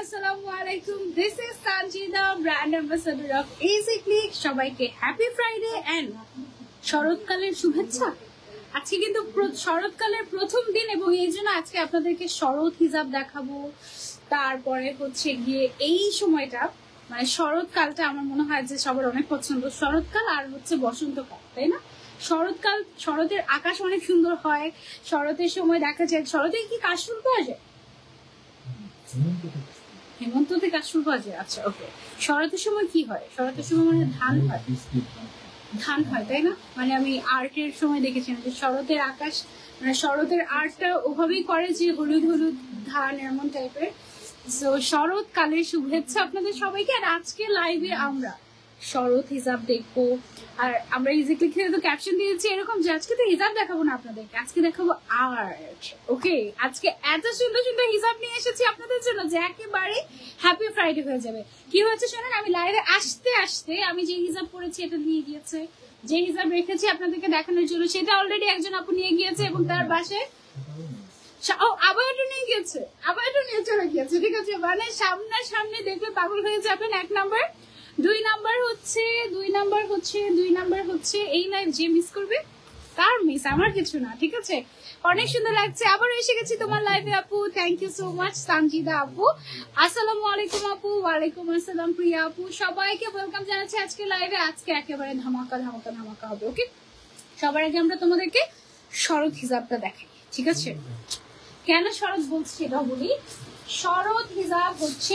আসসালামু আলাইকুম। This is Sanjida, brand ambassador of easy click. সবাইকে হ্যাপি ফ্রাইডে এন্ড শরৎকালের শুভেচ্ছা। আজকে কিন্তু শরৎকালের প্রথম দিন এবং এই জন্য আজকে আপনাদেরকে শরৎ হিজাব দেখাবো। তারপরে হচ্ছে গিয়ে এই সময়টা মানে শরৎকালটা আমার মনে হয় যে সবার অনেক পছন্দ। শরৎকাল আর হচ্ছে বসন্তকাল, তাই না? শরৎকাল, শরতের আকাশ অনেক সুন্দর হয়। শরতের সময় দেখা যায়, শরতে কি কাশফুল পাওয়া যায়? হেমন্ততে কাশফুল পাওয়া যায়। আচ্ছা, ওকে। শরতের সময় কি হয়? শরতের সময় মানে ধান হয়, ধান হয়, তাই না? মানে আমি আর্টের সময় দেখেছিলাম যে শরতের আকাশ মানে শরতের আর্টটা ওভাবেই করে যে হলুদ হলুদ ধান এমন টাইপের। তো শরৎকালের শুভেচ্ছা আপনাদের সবাইকে। আর আজকে লাইভে আমরা শরৎ হিজাব দেখবো। আর আমরা ইজিক্লি তো ক্যাপশন দিয়েছি এরকম যে আজকে তো হিজাব দেখাবো না আপনাদেরকে, আজকে দেখাবো আর্ট। ওকে, আজকে এত সুন্দর সুন্দর হিজাব নিয়ে এসেছি আপনাদের জন্য যে একেবারে হ্যাপি ফ্রাইডে হয়ে যাবে। কি হয়েছে শোনেন, আমি লাইভে আসতে আসতে আমি যে হিজাব পরেছি এটা নিয়ে গিয়েছে, যে হিজাব রেখেছি আপনাদেরকে দেখানোর জন্য সেটা অলরেডি একজন আপু নিয়ে গিয়েছে এবং তার বাসায় আবার এটা নিয়ে গিয়েছে, আবার এটা নিয়ে চলে গিয়েছে। ঠিক আছে, মানে সামনে দেখলে পাগল হয়ে যাবেন। 1 নাম্বার। 2 নাম্বার হচ্ছে এই লাইভ যে মিস করবে তার মিস, আমার কিছু না। ঠিক আছে, অনেক সুন্দর লাগছে। আবার এসে গেছি তোমার লাইভে আপু। Thank you so much Sanjida আপু। আসসালামু আলাইকুম আপু। ওয়ালাইকুম আসসালাম প্রিয়া আপু। সবাইকে ওয়েলকাম জানাচ্ছি আজকে লাইভে। আজকে একেবারে ধামাকা ধামাকা ধামাকা হবে। ওকে, সবার আগে আমরা তোমাদেরকে শরৎ হিজাবটা দেখাই। ঠিক আছে, কেন শরৎ বলছি সেটাও বলি। শরৎ হিজাব হচ্ছে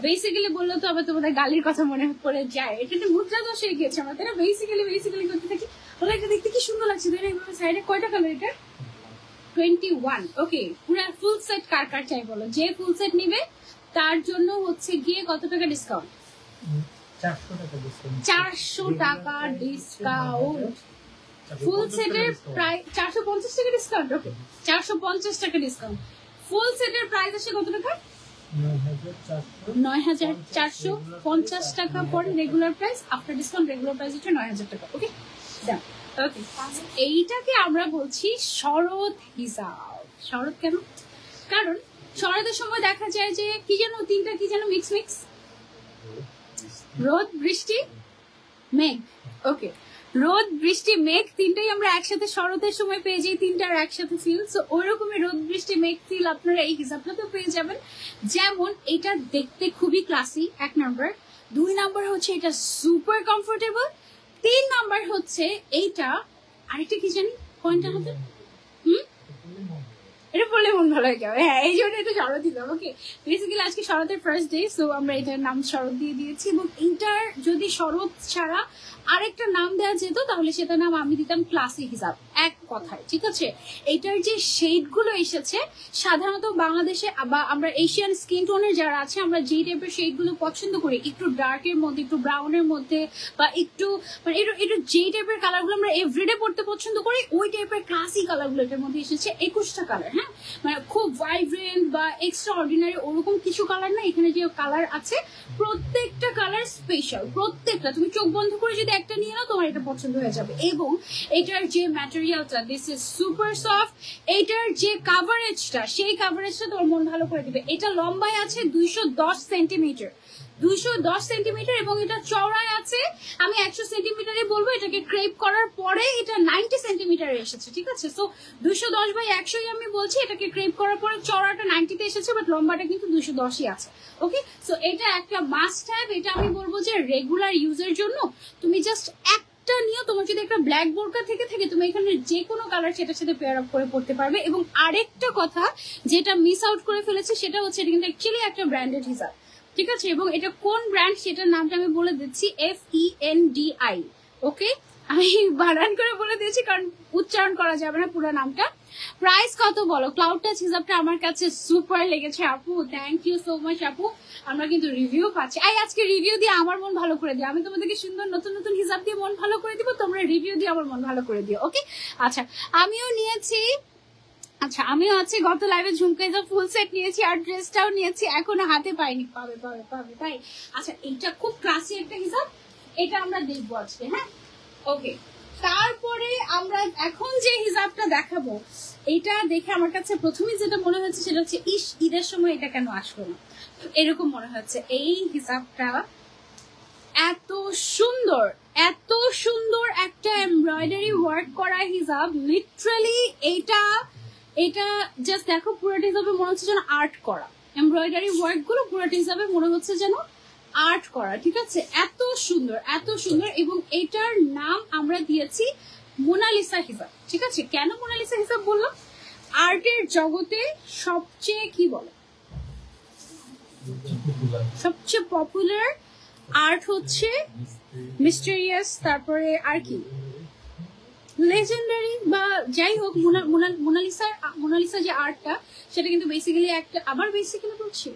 বেসিক্যালি বললো তো আবার তোমাদের গালির কথা মনে পড়ে যায়। এটা একটা মুদ্রা দোষ হয়ে গিয়েছে আমার, তাই না? বেসিক্যালি করতে থাকি। ওরা এটা দেখতে কি সুন্দর লাগছে, তাই না? সাইডে কয়টা কালার এটা? 21। ওকে, পুরো ফুল সেট কার কার চাই বলো? যে ফুল সেট নিবে তার জন্য হচ্ছে গিয়ে কত টাকা ডিসকাউন্ট? 400 টাকা ডিসকাউন্ট। ফুল সেটের প্রায় 450 টাকা ডিসকাউন্ট। ওকে, 450 টাকা ডিসকাউন্ট। ফুল সেটের প্রাইস আসে কত টাকা? 9450 টাকা পরে regular price. After discount regular price হচ্ছে 9000 টাকা। ওকে, ওকে, এইটাকে আমরা বলছি শরৎ হিজাব। শরৎ কেন? কারণ শরতের সময় দেখা যায় যে কি যেন তিনটা কি যেন মিক্স রোদ বৃষ্টি মেঘ। ওকে, রোদ বৃষ্টি মেঘ তিনটাই আমরা একসাথে শরতের সময় পেয়ে যাই, তিনটার একসাথে ফিল। সো ওইরকমই রোদ বৃষ্টি মেঘ ফিল আপনারা এই হিসাবটাতেও পেয়ে যাবেন। যেমন এটা দেখতে খুবই ক্লাসি, 1 নাম্বার। 2 নাম্বার হচ্ছে এটা সুপার কমফোর্টেবল। 3 নাম্বার হচ্ছে এইটা আরেকটা কি জানি কোনটা হবে, এটা বললে মন ভালো হয়ে যাবে। হ্যাঁ, এই জন্য এটা শরৎ হিসাব। ওকে, বেসিক্যালি আজকে শরতের ফার্স্ট ডে, সো আমরা এটার নাম শরৎ দিয়ে দিয়েছি। এবং এইটার যদি শরৎ ছাড়া আরেকটা নাম দেওয়া যেত তাহলে সেটার নাম আমি দিতাম ক্লাসিক হিসাব, এক কথায়। ঠিক আছে, এইটার যে শেড গুলো এসেছে সাধারণত বাংলাদেশে বা আমরা এশিয়ান স্কিন টোনের যারা আছে আমরা যে টাইপের শেড গুলো পছন্দ করি, একটু ডার্কের মধ্যে, একটু ব্রাউনের মধ্যে, বা একটু মানে একটু যে টাইপের কালার গুলো আমরা এভরিডে পড়তে পছন্দ করি, ওই টাইপের ক্লাসিক কালার গুলো এটার মধ্যে এসেছে। 21টা কালার। হ্যাঁ, মানে খুব ভাইব্রেন্ট বা এক্সট্রা অর্ডিনারি ওরকম কিছু কালার না। এখানে যে কালার আছে প্রত্যেকটা কালার স্পেশাল, প্রত্যেকটা। তুমি চোখ বন্ধ করে যদি একটা নিয়ে নাও তোমার এটা পছন্দ হয়ে যাবে। এবং এটার যে ম্যাটেরিয়ালটা, দিস ইজ সুপার সফট। এটার যে কাভারেজটা, সেই কাভারেজটা তোমার মন ভালো করে দিবে। এটা লম্বায় আছে 210 সেন্টিমিটার, 210 সেন্টিমিটার, এবং এটা চওড়ায় আছে আমি 100 সেন্টিমিটারে বলবো। এটাকে ক্রেপ করার পরে এটা 90 সেন্টিমিটারে এসেছে। ঠিক আছে, সো 210/100 আমি বলছি, এটাকে ক্রেপ করার পরে চওড়াটা 90-তে এসেছে, বাট লম্বাটা কিন্তু 210-ই আছে। ওকে, সো এটা একটা মাস্ট হ্যাভ। এটা আমি বলবো যে রেগুলার ইউজের জন্য তুমি জাস্ট একটা নিয়ে, তোমার যদি একটা ব্ল্যাক বোরকা থেকে থাকে তুমি এখানে যে কোনো কালার সেটার সাথে পেয়ার আপ করে পড়তে পারবে। এবং আরেকটা কথা যেটা মিস আউট করে ফেলেছে সেটা হচ্ছে এটা কিন্তু অ্যাকচুয়ালি একটা ব্র্যান্ডেড হিসাব। ঠিক আছে, এবং এটা কোন ব্র্যান্ড সেটার নামটা আমি বলে দিচ্ছি, FENDI। ওকে, আমি বানান করে বলে দিয়েছি কারণ উচ্চারণ করা যাবে না পুরো নামটা। প্রাইস কত বলো? ক্লাউড টাচ হিসাবটা আমার কাছে সুপার লেগেছে আপু, থ্যাংক ইউ সো মাচ আপু। আমরা কিন্তু রিভিউ পাচ্ছি। আজকে রিভিউ দিয়ে আমার মন ভালো করে দিও। আমি তোমাদেরকে সুন্দর নতুন নতুন হিসাব দিয়ে মন ভালো করে দিব, তোমরা রিভিউ দিয়ে আমার মন ভালো করে দিও। ওকে, আচ্ছা আমিও নিয়েছি। আচ্ছা, আমিও আছি গত লাইভে ঝুমকা হিসাব ফুল সেট নিয়েছি আর ড্রেসটাও নিয়েছি, এখনো হাতে পাইনি। পাবে পাবে পাবে তাই। আচ্ছা, এইটা খুব ক্লাসি একটা হিসাব, এটা আমরা দেখবো আজকে। হ্যাঁ, ওকে, তারপরে আমরা এখন যে হিজাবটা দেখাবো, এটা দেখে আমার কাছে প্রথমে যেটা মনে হচ্ছে সেটা হচ্ছে ইস, ঈদের সময় এটা কেন আসলো না, এরকম মনে হচ্ছে। এই হিজাবটা এত সুন্দর, এত সুন্দর একটা এমব্রয়ডারি ওয়ার্ক করা হিজাব, লিটারালি এটা এটা জাস্ট দেখো, পুরোটা হিসাবে মনে হচ্ছে যেন আর্ট করা, এমব্রয়ডারি ওয়ার্ক গুলো পুরোটা হিসাবে মনে হচ্ছে যেন আর্ট করা, ঠিক আছে? এত সুন্দর, এত সুন্দর। এবং এটার নাম আমরা দিয়েছি মোনালিসা হিজাব, ঠিক আছে? কেন মোনালিসা হিজাব বললাম? আর্টের জগতে সবচেয়ে কি বলে, সবচেয়ে পপুলার আর্ট হচ্ছে মিস্টেরিয়াস, তারপরে আর কি লেজেন্ডারি বা যাই হোক, মোনালিসা যে আর্টটা সেটা কিন্তু বেসিক্যালি একটা, আবার বেসিক্যালি বলছি,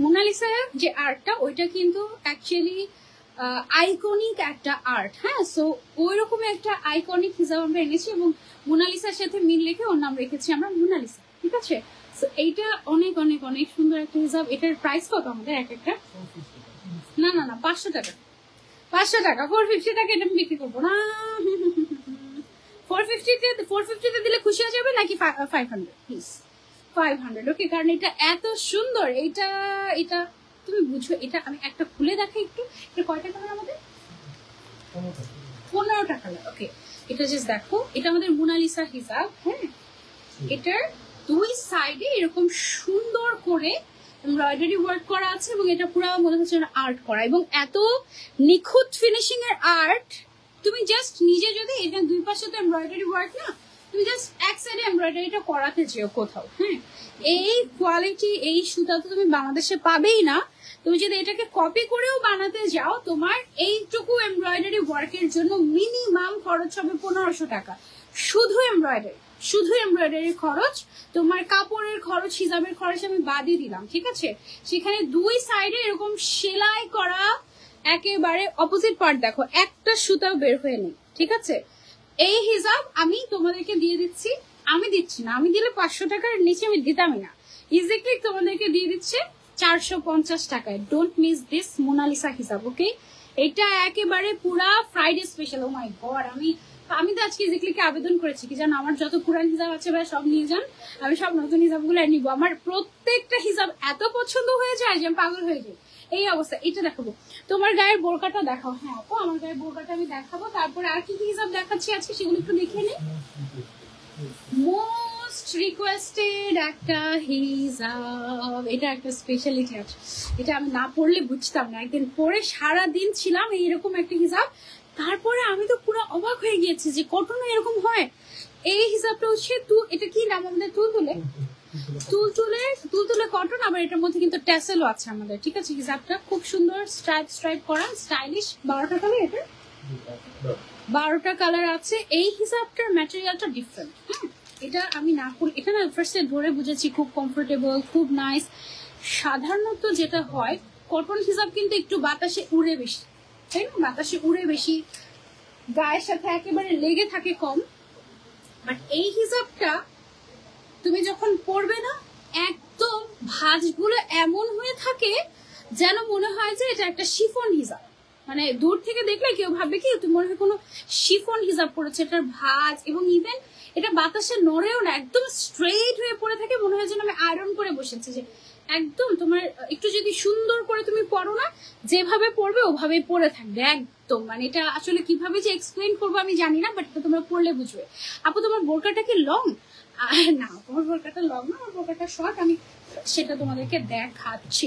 মোনালিসা যে আর্টটা ওইটা কিন্তু অ্যাকচুয়ালি আইকনিক একটা আর্ট, হ্যাঁ। সো ওই রকম একটা আইকনিক হিসাব আমরা এনেছি এবং মোনালিসার সাথে মিল রেখে ওর নাম রেখেছি আমরা মোনালিসা, ঠিক আছে? সো এইটা অনেক অনেক অনেক সুন্দর একটা হিসাব। এটার প্রাইস কত আমাদের এক একটা? না না না, 500 টাকা, 500 টাকা, 450 টাকা এটা আমি বিক্রি করবো না। 450 দিলে খুশি হয়ে যাবে নাকি 500? প্লিজ 500, ওকে? কারণ এটা এত সুন্দর, এটা এটা তুমি বুঝো। এটা আমি একটা খুলে দেখাই একটু, এটা কয়টা কালার আমাদের? 15টা কালার, ওকে? এটা জাস্ট দেখো, এটা আমাদের মোনালিসা হিসাব, হ্যাঁ। এটার দুই সাইডে এরকম সুন্দর করে এমব্রয়ডারি ওয়ার্ক করা আছে এবং এটা পুরো মনে হচ্ছে আর্ট করা, এবং এত নিখুঁত ফিনিশিং এর আর্ট। তুমি জাস্ট নিজে যদি, এটা দুই পাশে তো এমব্রয়ডারি ওয়ার্ক না, তুমি জাস্ট এক সাইডে এমব্রয়ডারিটা করাতে চেও কোথাও, হ্যাঁ। এই কোয়ালিটি, এই সুতা তো তুমি বাংলাদেশে পাবেই না। তুমি যদি এটাকে কপি করেও বানাতে যাও, তোমার এইটুকু এমব্রয়ডারি ওয়ার্কের জন্য মিনিমাম খরচ হবে 1500 টাকা, শুধু এমব্রয়ডারি, শুধু এমব্রয়ডারির খরচ। তোমার কাপড়ের খরচ, হিসাবের খরচ আমি বাদই দিলাম, ঠিক আছে? সেখানে দুই সাইডে এরকম সেলাই করা, একেবারে অপোজিট পার্ট দেখো, একটা সুতাও বের হয়ে নেই, ঠিক আছে? এই হিসাব আমি তোমাদেরকে দিয়ে দিচ্ছি, আমি দিচ্ছি না, আমি দিলে 500 টাকার নিচে আমি দিতামই না, ইজিক্লি তোমাদেরকে দিয়ে দিচ্ছে 450 টাকায়। ডোন্ট মিস দিস মোনালিসা হিসাব, ওকে? এটা একেবারে পুরা ফ্রাইডে স্পেশাল। ও মাই গড, আমি তো আজকে ইজিক্লিকে আবেদন করেছি কি জানো, আমার যত পুরান হিসাব আছে ভাই সব নিয়ে যান, আমি সব নতুন হিসাবগুলো নিব। আমার প্রত্যেকটা হিসাব এত পছন্দ হয়ে যায় যে আমি পাগল হয়ে যাই, এই অবস্থা। এটা দেখাবো, তোমার গায়ের বোরকাটা দেখাও। হ্যাঁ আপু, আমার গায়ের বোরকাটা আমি দেখাবো, তারপরে আর কি কি হিসাব দেখাচ্ছি আজকে সেগুলো একটু দেখে নিই। মোস্ট রিকোয়েস্টেড একটা হিজাব, এটা একটা স্পেশালিটি আছে, এটা আমি না পড়লে বুঝতাম না। একদিন পরে সারা দিন ছিলাম এইরকম একটা হিসাব, তারপরে আমি তো পুরো অবাক হয়ে গিয়েছি যে কটনে এরকম হয়। এই হিসাবটা হচ্ছে এটা কি নাম আমাদের? তুলতুলে কটন। আবার এটার মধ্যে কিন্তু ট্যাসেলও আছে আমাদের, ঠিক আছে? হিসাবটা খুব সুন্দর স্ট্রাইপ করা, স্টাইলিশ। 12টা কালার, এটা 12টা কালার আছে। এই হিসাবটার ম্যাটেরিয়ালটা ডিফারেন্ট, হ্যাঁ। এটা আমি না পড়ি, এটা না ফার্স্টে ধরে বুঝেছি, খুব কমফোর্টেবল, খুব নাইস। সাধারণত যেটা হয়, কটন হিসাব কিন্তু একটু বাতাসে উড়ে বেশি, তাই না? বাতাসে উড়ে বেশি, গায়ের সাথে একেবারে লেগে থাকে কম। বাট এই হিসাবটা তুমি যখন পরবে না, একদম ভাঁজগুলো এমন হয়ে থাকে যেন মনে হয় যে এটা একটা শিফন হিসাব। মানে দূর থেকে দেখলে কেউ ভাববে কি তুমি মনে হয় কোনো শিফন হিসাব পড়েছে, এটার ভাঁজ। এবং ইভেন এটা বাতাসে নড়েও না, একদম স্ট্রেট হয়ে পড়ে থাকে, মনে হয় যেন আমি আয়রন করে বসেছি। যে একদম তোমার একটু যদি সুন্দর করে তুমি পরো না, যেভাবে পরবে ওভাবে পরে থাকবে একদম। মানে এটা আসলে কিভাবে যে এক্সপ্লেন করবো আমি জানি না, বাট এটা তোমরা পরলে বুঝবে। আপু তোমার বোরকাটা কি লং? না, তোমার বোরকাটা লং না, আমার বোরকাটা শর্ট। আমি সেটা তোমাদেরকে দেখাচ্ছি,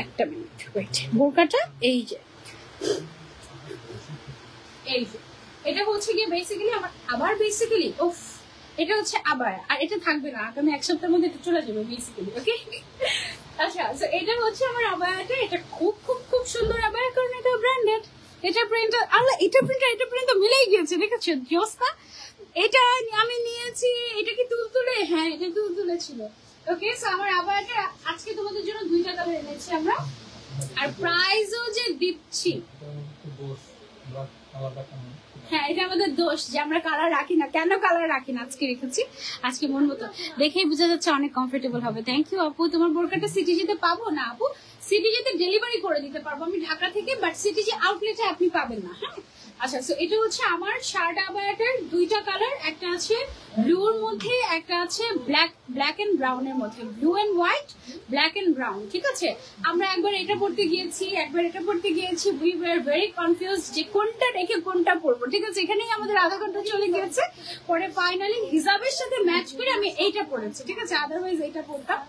একটা মিনিট ওয়েট। বোরকাটা এই যে, এই যে এটা হচ্ছে গিয়ে বেসিক্যালি আমার, আবার বেসিক্যালি ওফ, এটা হচ্ছে আবায়া, আর এটা থাকবে না আগামী এক সপ্তাহের মধ্যে, এটা চলে যাবে বেসিক্যালি, ওকে? আচ্ছা, তো এটা হচ্ছে আমার আবায়াটা। এটা খুব খুব খুব সুন্দর আবায়া, কারণ এটা ব্র্যান্ডেড। এটা প্রিন্টার, আল্লাহ, এটা প্রিন্টার তো মিলেই গিয়েছে, দেখেছো জোস্তা? এটা আমি নিয়েছি, এটা কি তুলতুলে? হ্যাঁ, এটা তুলতুলে ছিল, ওকে? সো আমার আবায়াটা আজকে তোমাদের জন্য 2টা কালার এনেছি আমরা, আর প্রাইসও যে দিচ্ছি। হ্যাঁ, এটা আমাদের দোষ যে আমরা কালার রাখি না। কেন কালার রাখি না? আজকে রেখেছি, আজকে মন মতো। দেখেই বোঝা যাচ্ছে অনেক কমফোর্টেবল হবে। থ্যাংক ইউ আপু। তোমার বোরকাটা সিটিজিতে পাবো না আপু, সিটিজিতে ডেলিভারি করে দিতে পারবো আমি ঢাকা থেকে, বাট সিটিজি আউটলেটে আপনি পাবেন না, হ্যাঁ? আচ্ছা, সো এটা হচ্ছে আমার শার্ট আবায়াটার দুইটা কালার, একটা আছে ব্লুর মধ্যে, একটা আছে ব্ল্যাক এন্ড ব্রাউনের মধ্যে, blue and white, black and brown. ঠিক আছে, আমরা একবার এটা পড়তে গিয়েছি, একবার এটা পড়তে গিয়েছি, উই ওয়ার ভেরি কনফিউজ যে কোনটা রেখে কোনটা পরবো। ঠিক আছে, এখানেই আমাদের আধা ঘন্টা চলে গিয়েছে। পরে ফাইনালি হিসাবের সাথে ম্যাচ করে আমি এইটা পরেছি। ঠিক আছে, আদারওয়াইজ এইটা পরতাম।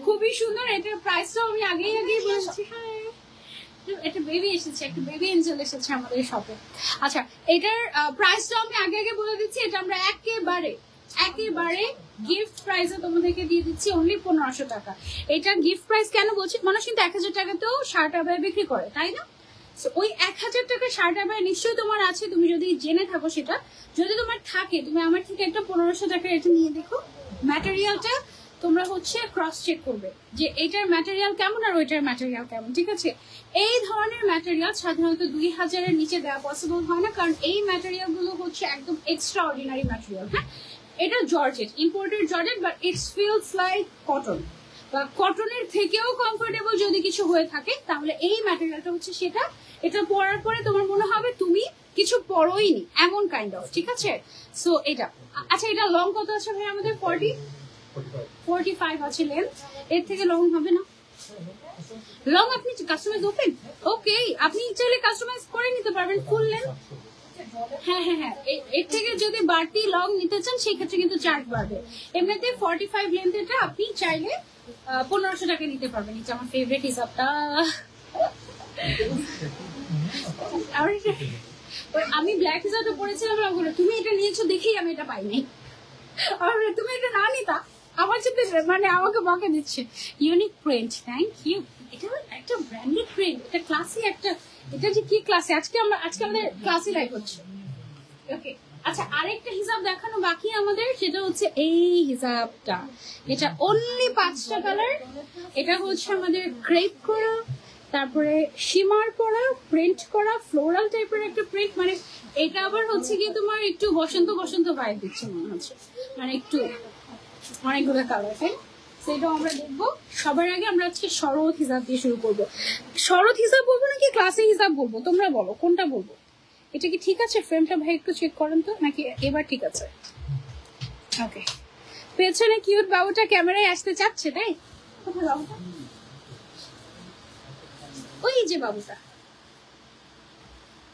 খুবই সুন্দর, এটার প্রাইসটাও আমি আগেই বলেছি। হ্যাঁ, একটা বেবি এসেছে, একটা বেবি এঞ্জেল এসেছে আমাদের শপে। আচ্ছা, এটার প্রাইসটা আমি আগে বলে দিচ্ছি, এটা আমরা একেবারে গিফট প্রাইসে তোমাদেরকে দিয়ে দিচ্ছি অনলি 1500 টাকা। এটা গিফট প্রাইস কেন বলছি, মানুষ কিন্তু 1000 টাকাতেও শার্ট আবায়া বিক্রি করে, তাই না? ওই 1000 টাকা শার্ট আবায়া নিশ্চয়ই তোমার আছে, তুমি যদি জেনে থাকো সেটা। যদি তোমার থাকে, তুমি আমার থেকে একটা 1500 টাকা এটা নিয়ে দেখো। ম্যাটেরিয়ালটা তোমরা হচ্ছে ক্রস চেক করবে যে এটার ম্যাটেরিয়াল কেমন আর ওইটার ম্যাটেরিয়াল কেমন। ঠিক আছে, এই ধরনের ম্যাটেরিয়াল সাধারণত 2000-এর নিচে দেওয়া পসিবল হয় না, কারণ এই ম্যাটেরিয়াল গুলো হচ্ছে একদম এক্সট্রা অর্ডিনারি ম্যাটেরিয়াল। হ্যাঁ, এটা georgette, imported georgette, but it's feels like cotton বা কটনের থেকেও কমফোর্টেবল যদি কিছু হয়ে থাকে, তাহলে এই ম্যাটেরিয়ালটা হচ্ছে সেটা। এটা পরার পরে তোমার মনে হবে তুমি কিছু পরোইনি, এমন কাইন্ড অফ। ঠিক আছে, সো এটা। আচ্ছা, এটা লং কত আছে ভাই আমাদের? 45 আছে লেন্থ, এর থেকে লং হবে না। লং আপনি কাস্টমাইজ ওপেন, ওকে, আপনি চাইলে কাস্টমাইজ করে নিতে পারবেন ফুল লেন্থ। হ্যাঁ, এর থেকে যদি বাড়তি লং নিতে চান সেক্ষেত্রে কিন্তু চার্জ বাড়বে। এমনিতে 45 লেন্থেরটা আপনি চাইলে 1500 টাকা নিতে পারবেন। এটা আমার ফেভারিট হিসাবটা। আমি ব্ল্যাক হিসাবটা পড়েছিলাম, তুমি এটা নিয়েছো দেখেই আমি এটা পাইনি। আর তুমি এটা না নিতা আমার সাথে মানে আমাকে বকা দিচ্ছে। Unique print, thank you. এটা একটা ব্র্যান্ডেড প্রিন্ট, এটা ক্লাসি একটা। এটা যে কি ক্লাসি, আজকে আমাদের ক্লাসি লাইফ হচ্ছে। ওকে, আচ্ছা, আরেকটা হিসাব দেখানো বাকি আমাদের, সেটা হচ্ছে এই হিসাবটা। এটা অনলি 5টা কালার। এটা হচ্ছে আমাদের ক্রেপ করা, তারপরে শিমার করা, প্রিন্ট করা, ফ্লোরাল টাইপের একটা প্রিন্ট। মানে এটা আবার হচ্ছে কি তোমার একটু বসন্ত ভাইব দিচ্ছে মনে হচ্ছে, মানে একটু অনেকগুলো কালার। তাই সেটাও আমরা দেখবো। সবার আগে আমরা আজকে শরৎ হিসাব দিয়ে শুরু করবো। শরৎ হিসাব বলবো নাকি ক্লাসিক হিসাব বলবো, তোমরা বলো কোনটা বলবো? এটা কি ঠিক আছে? ফ্রেমটা ভাই একটু চেক করেন তো, নাকি এবার ঠিক আছে? ওকে, পেছনে কিউট বাবুটা ক্যামেরায় আসতে চাচ্ছে, তাই? কোথায় বাবুটা? ওই যে বাবুটা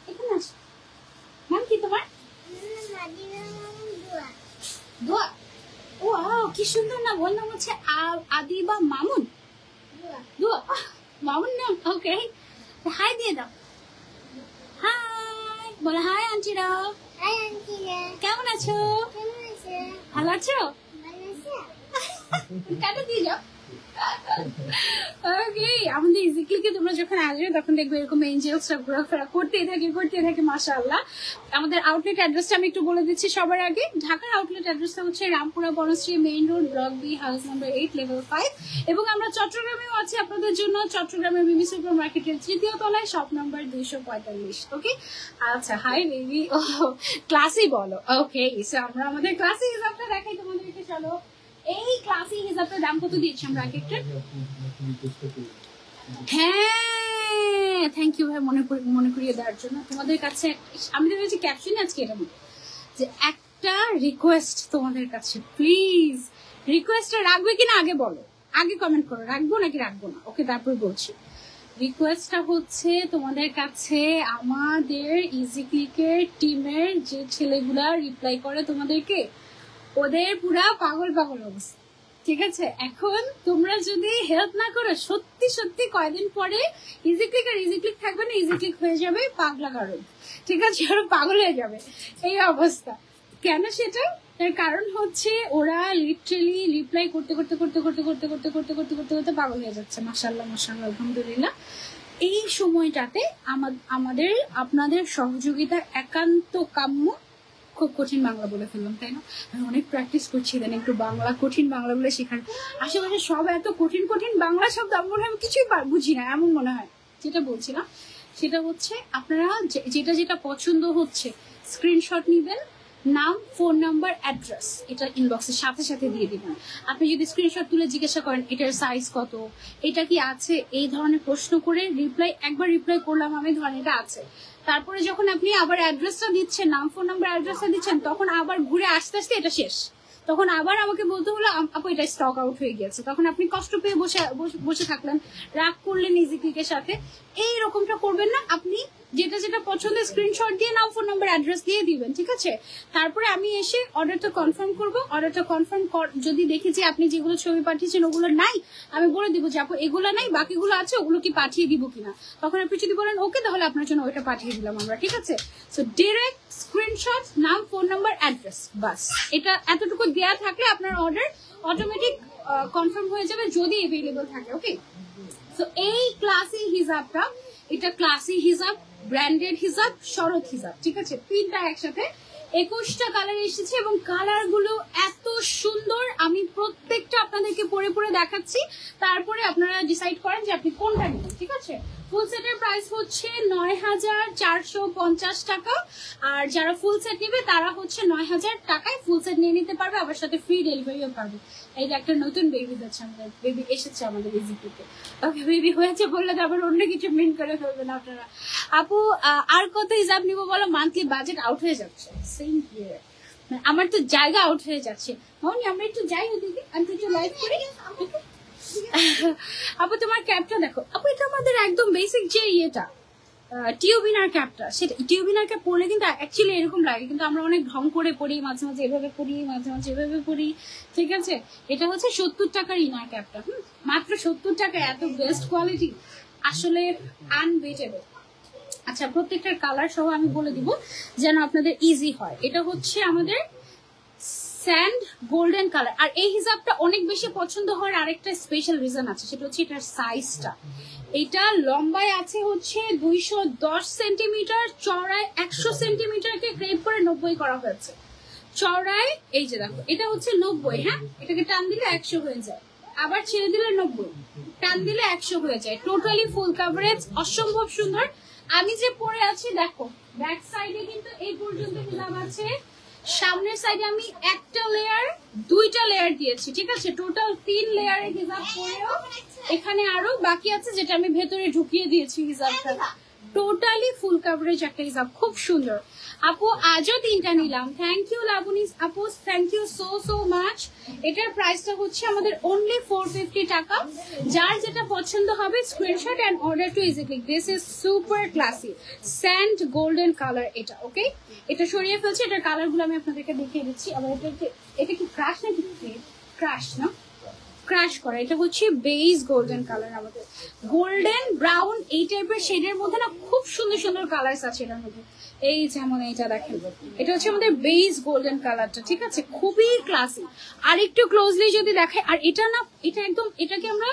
এখানে আসো। নাম কি তোমার? দোয়া। ও কি সুন্দর না, বল নাম হচ্ছে আদিবা মামুন। দোয়া, মামুন নাম। ওকে, হাই দিয়ে দাও। হাই বলো। হাই আন্টিরা। হাই আন্টিরা, কেমন আছো? ভালো আছো? কাটা দিয়ে যাও। ওকে, আমাদের ইজিক্লিকে তোমরা যখন আসবে তখন দেখবে এরকম এঞ্জেলসরা ঘোরাফেরা করতেই থাকে মাশাআল্লাহ। আমাদের আউটলেট অ্যাড্রেসটা আমি একটু বলে দিচ্ছি সবার আগে। ঢাকার আউটলেট অ্যাড্রেসটা হচ্ছে Rampura Banasree main road, block B, house number 8, level 5। এবং আমরা চট্টগ্রামেও আছি আপনাদের জন্য, চট্টগ্রামের বিবি সুপার মার্কেটের 3য় তলায়, শপ নাম্বার 245। ওকে, আচ্ছা, হাই বেবি। ও ক্লাসি বলো। ওকে, সো আমরা আমাদের ক্লাসি হিসাবটা দেখাই তোমাদেরকে। চলো, এই ক্লাসিক হিসাবটার দাম কত দিচ্ছি আমরা এক একটা? হ্যাঁ, থ্যাংক ইউ ভাই মনে করিয়ে দেওয়ার জন্য। তোমাদের কাছে আমি ভেবেছি ক্যাপশনে আজকে এটা যে একটা রিকোয়েস্ট তোমাদের কাছে, প্লিজ রিকোয়েস্টটা রাখবে কিনা আগে বলো, আগে কমেন্ট করো, রাখবো নাকি রাখবো না। ওকে, তারপর বলছি। রিকোয়েস্টটা হচ্ছে তোমাদের কাছে, আমাদের ইজিক্লিকের টিমের যে ছেলেগুলা রিপ্লাই করে তোমাদেরকে, ওদের পুরা পাগল অবস্থা। ঠিক আছে, এখন তোমরা যদি হেল্প না করো, সত্যি কয়দিন পরে ইজিক্লিক আর ইজিক্লিক থাকবে না, ইজিক্লিক হয়ে যাবে পাগলা গারদ। ঠিক আছে, ওরা পাগল হয়ে যাবে, এই অবস্থা। কেন সেটা? তার কারণ হচ্ছে ওরা লিটারালি রিপ্লাই করতে পাগল হয়ে যাচ্ছে। মাশাআল্লাহ আলহামদুলিল্লাহ। এই সময়টাতে আমাদের আপনাদের সহযোগিতা একান্ত কাম্য। খুব কঠিন বাংলা বলে ফেললাম, তাই না? আমি অনেক প্র্যাকটিস করছি দেন একটু বাংলা, কঠিন বাংলা বলে শেখার। আশেপাশে সব এত কঠিন বাংলা শব্দ, আমার মনে হয় আমি কিছুই বুঝি না, এমন মনে হয়। যেটা বলছিলাম সেটা হচ্ছে, আপনারা যেটা পছন্দ হচ্ছে স্ক্রিনশট নিবেন, নাম, ফোন নাম্বার, অ্যাড্রেস, এটা ইনবক্সের সাথে দিয়ে দিবেন। আপনি যদি স্ক্রিনশট তুলে জিজ্ঞাসা করেন এটার সাইজ কত, এটা কি আছে, এই ধরনের প্রশ্ন করে একবার রিপ্লাই করলাম আমি, ধরেন এটা আছে, তারপরে যখন আপনি আবার অ্যাড্রেসটা দিচ্ছেন, নাম ফোন নাম্বার অ্যাড্রেসটা দিচ্ছেন, তখন আবার ঘুরে আসতে আসতে এটা শেষ। তখন আবার আমাকে বলতে হলো আপু এটা স্টক আউট হয়ে গেছে। তখন আপনি কষ্ট পেয়ে বসে থাকলেন, রাগ করলেন ইজিক্লিকের সাথে। এই রকমটা করবেন না। আপনি যেটা যেটা পছন্দের স্ক্রিনশট দিয়ে নাম ফোন নাম্বার অ্যাড্রেস দিয়ে দিবেন, ঠিক আছে? তারপরে আমি এসে অর্ডারটা কনফার্ম করবো। অর্ডারটা কনফার্ম যদি দেখি যে আপনি যেগুলো ছবি পাঠিয়েছেন ওগুলো নাই, আমি বলে দিব যে আপু এগুলো নাই, বাকিগুলো আছে, ওগুলো কি পাঠিয়ে দিব কিনা। তখন আপনি যদি বলেন ওকে, তাহলে আপনার জন্য ওইটা পাঠিয়ে দিলাম আমরা, ঠিক আছে? সো ডিরেক্ট স্ক্রিনশট, নাম ফোন নাম্বার অ্যাড্রেস, বাস। এটা এতটুকু দেয়া থাকলে আপনার অর্ডার অটোমেটিক কনফার্ম হয়ে যাবে যদি এভেলেবল থাকে। ওকে, সো এই ক্লাসি হিজাবটা, এটা ক্লাসি হিজাব, ব্র্যান্ডেড হিজাব, শরৎ হিজাব, ঠিক আছে? তিনটা একসাথে 21টা কালার এসেছে এবং কালার গুলো এত সুন্দর। আমি প্রত্যেকটা আপনাদেরকে পরে পরে দেখাচ্ছি, তারপরে আপনারা ডিসাইড করেন যে আপনি কোনটা নেবেন, ঠিক আছে? ফুল সেটের প্রাইস হচ্ছে 9450 টাকা, আর যারা ফুল সেট নেবে তারা হচ্ছে 9000 টাকায় ফুল সেট নিয়ে নিতে পারবে, আবার সাথে ফ্রি ডেলিভারিও পারবে। এই যে একটা নতুন বেবি যাচ্ছে, আমাদের বেবি এসেছে আমাদের ইজিপিতে। ওকে, বেবি হয়েছে বললে তো আবার অন্য কিছু মিন করে ফেলবেন আপনারা। আপু আর কত হিসাব নিবো বলো? মান্থলি বাজেট আউট হয়ে যাচ্ছে। সেম হিয়ার, আমার তো জায়গা আউট হয়ে যাচ্ছে। মামনি আমরা একটু যাই ওদিকে, আমি একটু লাইভ করি। আপু তোমার ক্যাপটা দেখো। আপু এটা আমাদের একদম বেসিক যে ইয়েটা টিউবিনার ক্যাপটা, সেটা টিউবিনার ক্যাপ পরলে কিন্তু অ্যাকচুয়ালি এরকম লাগে, কিন্তু আমরা অনেক ঢং করে পড়ি, মাঝে মাঝে এভাবে পড়ি, মাঝে মাঝে এভাবে পড়ি, ঠিক আছে? এটা হচ্ছে 70 টাকার ইনার ক্যাপটা, মাত্র 70 টাকা, এত বেস্ট কোয়ালিটি, আসলে আনবেটেবল। আচ্ছা, প্রত্যেকটার কালার সহ আমি বলে দিব যেন আপনাদের ইজি হয়। এটা হচ্ছে আমাদের স্যান্ড গোল্ডেন কালার। আর এই হিজাবটা অনেক বেশি পছন্দ হওয়ার আরেকটা স্পেশাল রিজন আছে, সেটা হচ্ছে এটার সাইজটা। এটা লম্বায় আছে হচ্ছে 210 সেন্টিমিটার, চওড়ায় 100 সেন্টিমিটারকে ক্রেপ করে 90 করা হয়েছে। চওড়ায় এই যে দেখো, এটা হচ্ছে 90, হ্যাঁ, এটাকে টান দিলে 100 হয়ে যায়, আবার ছেড়ে দিলে 90, টান দিলে 100 হয়ে যায়। টোটালি ফুল কাভারেজ, অসম্ভব সুন্দর। আমি যে পরে আছি দেখো, ব্যাক সাইডে কিন্তু এই পর্যন্ত হিজাব আছে, সামনের সাইডে আমি একটা লেয়ার, দুইটা লেয়ার দিয়েছি, ঠিক আছে? টোটাল 3 লেয়ারের হিজাব পরেও এখানে আরো বাকি আছে, যেটা আমি ভেতরে ঢুকিয়ে দিয়েছি হিজাবটা। টোটালি ফুল কাভারেজ একটা হিজাব, খুব সুন্দর। আপু আজও 3টা নিলাম, থ্যাংক ইউ লাবণী আপু, thank you so so much. এটার প্রাইসটা হচ্ছে আমাদের অনলি 450 টাকা। যার যেটা পছন্দ হবে screenshot and order to easy click. This is super classy sand golden colour এটা। ওকে, এটা সরিয়ে ফেলছি, এটার কালার গুলো আমি আপনাদেরকে দেখিয়ে দিচ্ছি। আবার এটা কি ক্রাশ নাকি? ক্রাশ না, ক্রাশ করা। এটা হচ্ছে বেজ গোল্ডেন কালার, আমাদের গোল্ডেন ব্রাউন এই টাইপের শেডের মধ্যে না খুব সুন্দর সুন্দর কালার আছে এটার মধ্যে। এই যেমন এইটা দেখেন, এটা হচ্ছে আমাদের বেজ গোল্ডেন কালারটা, ঠিক আছে? খুবই ক্লাসি। আর একটু ক্লোজলি যদি দেখে, আর এটা না, এটা একদম, এটাকে আমরা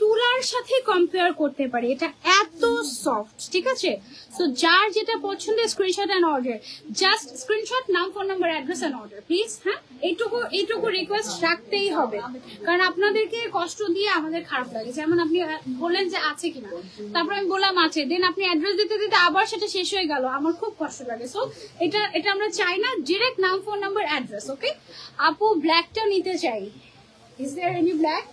তুলার সাথে কম্পেয়ার করতে পারি, এটা এত সফট, ঠিক আছে? সো যার যেটা পছন্দের screenshot and order, just screenshot, নাম phone number address and order, please. হ্যাঁ, এইটুকু রিকোয়েস্ট রাখতেই হবে, কারণ আপনাদেরকে কষ্ট দিয়ে আমাদের খারাপ লাগে। যেমন আপনি বললেন যে আছে কিনা, তারপর আমি বললাম আছে, দেন আপনি অ্যাড্রেস দিতে দিতে আবার সেটা শেষ হয়ে গেল, আমার খুব কষ্ট লাগে। সো এটা আমরা চাই না, ডিরেক্ট নাম ফোন নাম্বার অ্যাড্রেস। ওকে আপু, ব্ল্যাকটা নিতে চাই, ইজ দেয়ার এনি ব্ল্যাক?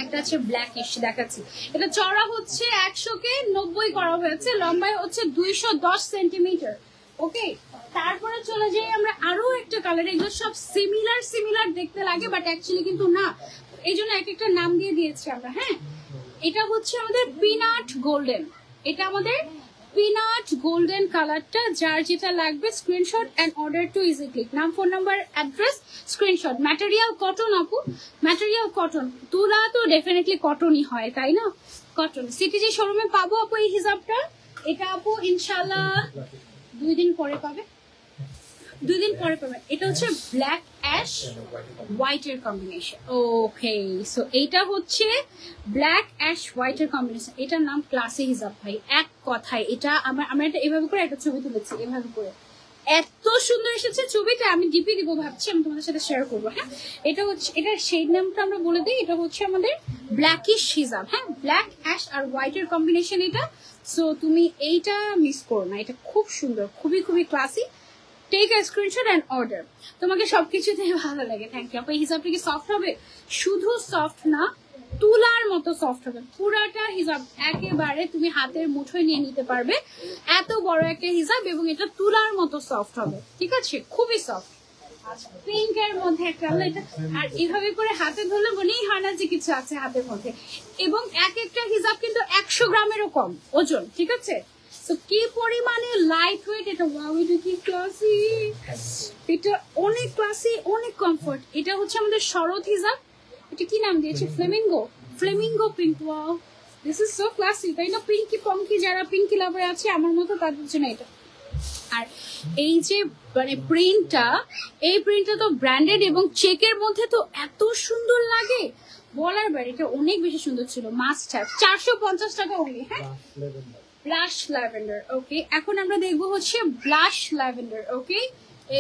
একটা আছে ব্ল্যাক ইস্যু দেখাচ্ছি। এটা চড়া হচ্ছে 100কে 90 করা হয়েছে, লম্বায় হচ্ছে 210 সেন্টিমিটার। ওকে, তারপরে চলে যাই আমরা আরো একটা কালার। এগুলো সব সিমিলার দেখতে লাগে, বাট অ্যাকচুয়ালি কিন্তু না, এই জন্য এক একটা নাম দিয়ে দিয়েছি আমরা। হ্যাঁ, এটা হচ্ছে আমাদের পিনাট গোল্ডেন, এটা আমাদের পিনাট গোল্ডেন কালারটা। যার যেটা লাগবে স্ক্রিনশট এন্ড অর্ডার টু ইজিক্লিক, নাম phone number address screenshot. Material cotton আপু, ম্যাটেরিয়াল কটন, তুলা তো ডেফিনেটলি কটনই হয়, তাই না? কটন সিটিজি শোরুমে পাবো আপু এই হিসাবটা। এটা আপু ইনশাল্লাহ 2 দিন পরে পাবে, 2 দিন পরে পাবে। এটা হচ্ছে ব্ল্যাক অ্যাশ হোয়াইট এর কম্বিনেশন। ওকে, সো এইটা হচ্ছে ব্ল্যাক অ্যাশ হোয়াইট এর কম্বিনেশন। এটার নাম ক্লাসি হিজাব ভাই, এক কথায়। এটা আমরা এটা এভাবে করে একটা ছবি তুলেছি, এভাবে করে এত সুন্দর এসেছে ছবিটা। আমি ডিপি দিব ভাবছি, আমি তোমাদের সাথে শেয়ার করবো। হ্যাঁ, এটা হচ্ছে, এটার শেড নামটা আমরা বলে দিই, এটা হচ্ছে আমাদের ব্ল্যাকিশ হিজাব। হ্যাঁ, ব্ল্যাক অ্যাশ আর হোয়াইট এর কম্বিনেশন এটা। সো তুমি এইটা মিস করো না, এটা খুব সুন্দর, খুবই classy. Take a screenshot and order. তোমাকে সবকিছুতে ভালো লাগে, থ্যাংক ইউ আপু। এই হিসাবটা কি সফট হবে? শুধু সফট না, তুলার মতো সফট হবে পুরাটা হিজাব, একেবারে তুমি হাতের মুঠোয় নিয়ে নিতে পারবে, এত বড় একটা হিজাব, এবং এটা তুলার মতো সফট হবে, ঠিক আছে, খুবই সফট। পিঙ্ক এর মধ্যে একটা, আর এইভাবে করে হাতে ধরলে মনেই হয় না যে কিছু আছে হাতের মধ্যে, এবং এক একটা হিজাব কিন্তু 100 গ্রামেরও কম ওজন, ঠিক আছে। তো কি পরিমাণে লাইট ওয়েট এটা, ওয়াও এটা কি ক্লাসি, এটা অনেক ক্লাসি, অনেক কমফোর্ট। এটা হচ্ছে আমাদের শরৎ হিজাব, এটা কি নাম দিয়েছে, Flamengo, Flamengo pink, wow this is so classy, তাই না? পিঙ্কি পঙ্কি যারা পিঙ্কি লাভার আছে আমার মতো তাদের জন্য এটা। আর এই যে মানে প্রিন্টটা, এই প্রিন্টটা তো ব্র্যান্ডেড এবং চেকের মধ্যে তো এত সুন্দর লাগে বলার বাইরে, এটা অনেক বেশি সুন্দর ছিল, মাস্ট হ্যাভ। 450 টাকা অনলি। হ্যাঁ, ব্লাশ ল্যাভেন্ডার, ওকে। এখন আমরা দেখবো হচ্ছে ব্লাশ ল্যাভেন্ডার, ওকে।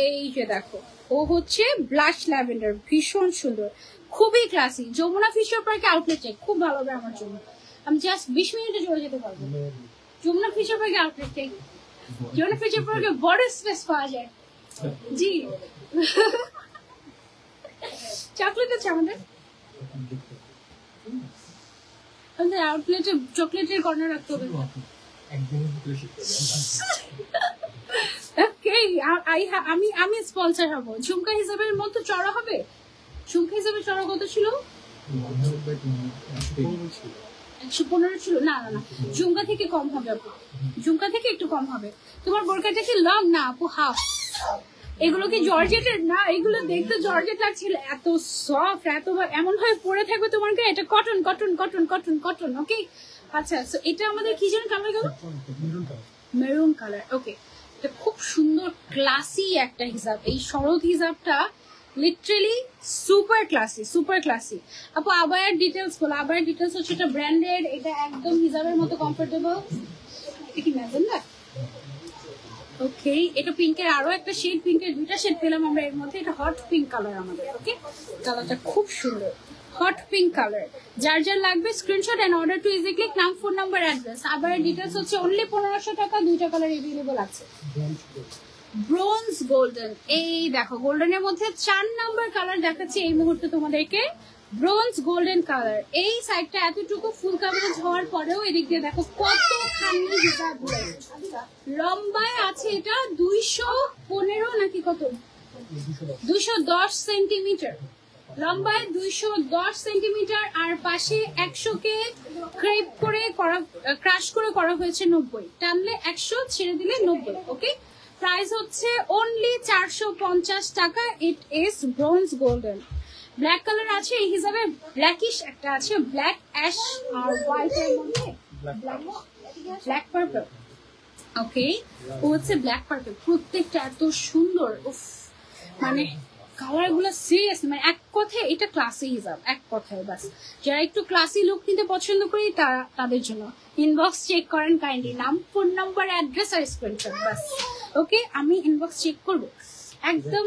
এই যে দেখো, ও হচ্ছে ব্লাশ ল্যাভেন্ডার, ভীষণ সুন্দর, খুবই ক্লাসি। যমুনা ফিশার পার্কে আউটলেট চেক খুব ভালো হবে আমার জন্য, আমি জাস্ট 20 মিনিটে চলে যেতে পারবো। যমুনা ফিশার পার্কে আউটলেট চেক, যমুনা ফিশার পার্কে বড় স্পেস পাওয়া যায়। জি চকলেট আছে আমাদের আউটলেটে, চকলেটের কর্নার রাখতে হবে। আমি স্পন্সর হব। ঝুমকা হিসাবের মতো চড়া হবে, ঝুমকা হিসাবে চড়া কত ছিল? 115 ছিল। না না না, ঝুমকা থেকে কম হবে আপু, ঝুমকা থেকে একটু কম হবে। তোমার বোরকাটা কি লং? না আপু, হাফ। এগুলো কি জর্জেটের? না, এগুলো দেখতে জর্জেট লাগছিল, এত সফট, এত এমন ভাবে পরে থাকবে তোমার গায়ে, এটা cotton cotton cotton cotton cotton, okay. আচ্ছা, সো এটা আমাদের কি যেন কালার গেল? Maroon colour, okay. এটা খুব সুন্দর ক্লাসি একটা হিজাব, এই শরৎ হিজাবটা literally super classy, super classy. আপু আবায়ার ডিটেলস বলো। আবায়ার ডিটেলস হচ্ছে এটা ব্র্যান্ডেড, এটা একদম হিজাবের মতো কমফোর্টেবল। এটা কি ম্যাজেন্ডা? ওকে, এটা পিঙ্কের আরো একটা শেড, পিঙ্কের দুইটা শেড পেলাম আমরা এর মধ্যে। এটা হট পিঙ্ক কালার আমাদের, ওকে। কালারটা খুব সুন্দর, হট পিঙ্ক কালার। যার যার লাগবে screenshot and order to easy click, নাম, ফোন নাম্বার, অ্যাড্রেস। আবার ডিটেলস হচ্ছে অনলি 1500 টাকা, দুইটা কালার अवेलेबल আছে। ব্রোঞ্জ গোল্ডেন, এই দেখো গোল্ডেনের মধ্যে 4 নাম্বার কালার দেখাচ্ছি এই মুহূর্তে তোমাদেরকে, ব্রোঞ্জ গোল্ডেন কালার। এই সাইডটা এতটুকু ফুল কভারেজ হওয়ার পরেও এদিক দিয়ে দেখো কতখানি হিজাব, লম্বায় আছে এটা 215 নাকি কত, 210 সেন্টিমিটার লম্বায়, 210 সেন্টিমিটার। আর পাশে 100 কে ক্রেপ করে করা, ক্রাশ করে করা হয়েছে 90, টানলে 100, ছেড়ে দিলে 90, ওকে। প্রাইস হচ্ছে অনলি 450 টাকা। It is bronze golden. Black colour আছে এই হিসাবে, ব্ল্যাকিশ একটা আছে, ব্ল্যাক অ্যাশ আর হোয়াইট এর মধ্যে, ব্ল্যাক পার্পল, ওকে। ও হচ্ছে ব্ল্যাক পার্পল, প্রত্যেকটা এত সুন্দর, উফ, মানে কালার গুলো সিরিয়াস, মানে এক কথায় এটা ক্লাসি হিসাব, এক কথায় বাস। যারা একটু ক্লাসি লুক নিতে পছন্দ করি তাদের জন্য ইনবক্স চেক করেন কাইন্ডলি, নাম, ফোন নাম্বার, অ্যাড্রেস আর স্ক্রিনশট, বাস, ওকে। আমি ইনবক্স চেক করব একদম।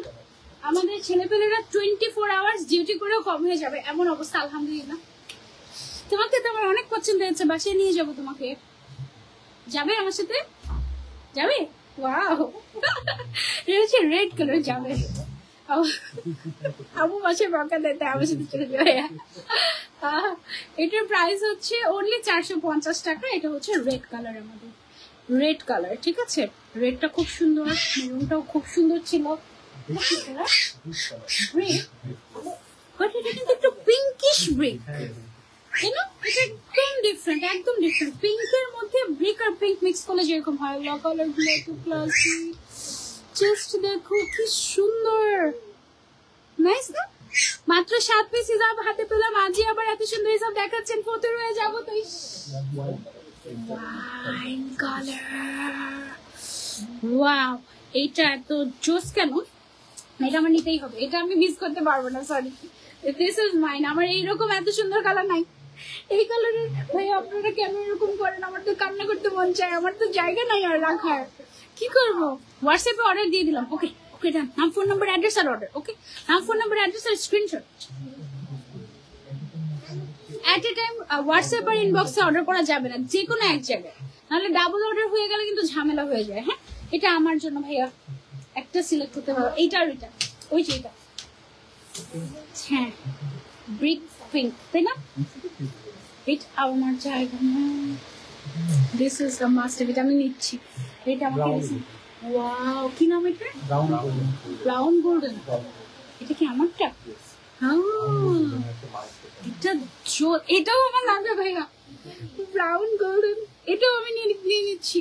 আমাদের ছেলেপেলেরা 24 আওয়ার্স ডিউটি করেও কম হয়ে যাবে এমন অবস্থা, আলহামদুলিল্লাহ। তোমাকে তো আমার অনেক পছন্দ হয়েছে, বাসায় নিয়ে যাবো তোমাকে, যাবে আমার সাথে? যাবে? ওয়াও, এটা হচ্ছে রেড কালার, যাবে? আবু মাসে বকা দিতে আমার সাথে চলে যাবে। এটার প্রাইস হচ্ছে অনলি 450 টাকা। এটা হচ্ছে রেড কালার, আমাদের রেড কালার, ঠিক আছে। রেডটা খুব সুন্দর, মেরুনটাও খুব সুন্দর ছিল। এটা কিন্তু একটু পিঙ্কিশ ব্রিক, তাই না? এটা একদম ডিফারেন্ট, একদম ডিফারেন্ট। পিঙ্কের মধ্যে ব্রিক আর পিঙ্ক মিক্স করলে যেরকম হয়, ল কালার গুলো একটু ক্লাসি, জাস্ট দেখো কি সুন্দর, নাইস না? মাত্র 7 পিস হিসাব হাতে পেলাম, আজই আবার এত সুন্দর হিসাব দেখাচ্ছেন, ফতুর হয়ে যাবো তো। ওয়াইন কালার, ওয়াও, এইটা এত জোস কেন? এটা আমার নিতেই হবে, এটা আমি মিস করতে পারবো না, সরি, দিস ইজ মাইন। আমার এইরকম এত সুন্দর কালার নাই, এই কালারের। ভাই আপনারা কেন এরকম করেন? আমার তো কান্না করতে মন চায়, আমার তো জায়গা নাই আর রাখার, কি করবো? হোয়াটসঅ্যাপে অর্ডার দিয়ে দিলাম, ওকে ওকে, ডান। নাম, ফোন নাম্বার, অ্যাড্রেস আর অর্ডার, ওকে। নাম, ফোন নাম্বার, অ্যাড্রেস আর screenshot. At a time WhatsApp আর ইনবক্সে অর্ডার করা যাবে না, যে কোনো এক জায়গায়, নাহলে ডাবল অর্ডার হয়ে গেলে কিন্তু ঝামেলা হয়ে যায়। হ্যাঁ, এটা আমার জন্য ভাইয়া একটা সিলেক্ট করতে পারো, এইটা আর ওইটা, ওই যে এটা, হ্যাঁ, ব্রিক পিঙ্ক, তাই না? আমার জায়গা না। দিস ইজ দ্য মাস্টার, এটা আমি নিচ্ছি। এটা আমাকে ওয়াও, কি নাম এটা? Brown golden. এটা কি আমারটা? এটা এটাও আমার লাগবে ভাইয়া, ব্রাউন গোল্ডেন। এটাও আমি নিয়ে নিচ্ছি।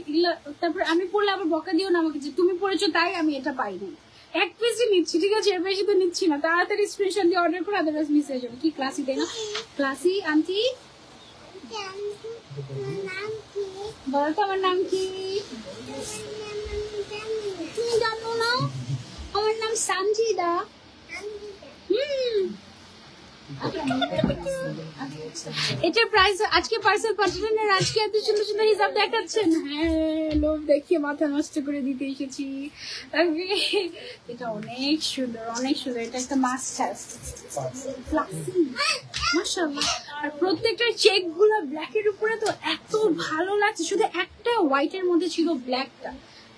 তারপর আমি পড়লে আবার বকা দিও না আমাকে যে তুমি পড়েছো তাই আমি এটা পাইনি। এক পিসই নিচ্ছি, ঠিক আছে? এর বেশি তো নিচ্ছি না। তাড়াতাড়ি স্ক্রিনশট দিয়ে অর্ডার করে, আদারওয়াইজ মিস হয়ে যাবে। কি ক্লাসি, তাই না? ক্লাসি আন্টি, বলো তো আমার নাম কি? তুমি জানো না? আমার নাম সানজিদা। এটার প্রাইস আজকে পার্সেল পাঠালেন আর আজকে এত সুন্দর সুন্দর হিসাব দেখাচ্ছেন। হ্যাঁ, লোভ দেখিয়ে মাথা নষ্ট করে দিতে এসেছি। এটা অনেক সুন্দর, অনেক সুন্দর। এটা একটা মাস্ট হ্যাভ, মাশাআল্লাহ। আর প্রত্যেকটা চেক গুলো ব্ল্যাকের উপরে তো এত ভালো লাগছে। শুধু একটা হোয়াইটের মধ্যে ছিল ব্ল্যাকটা,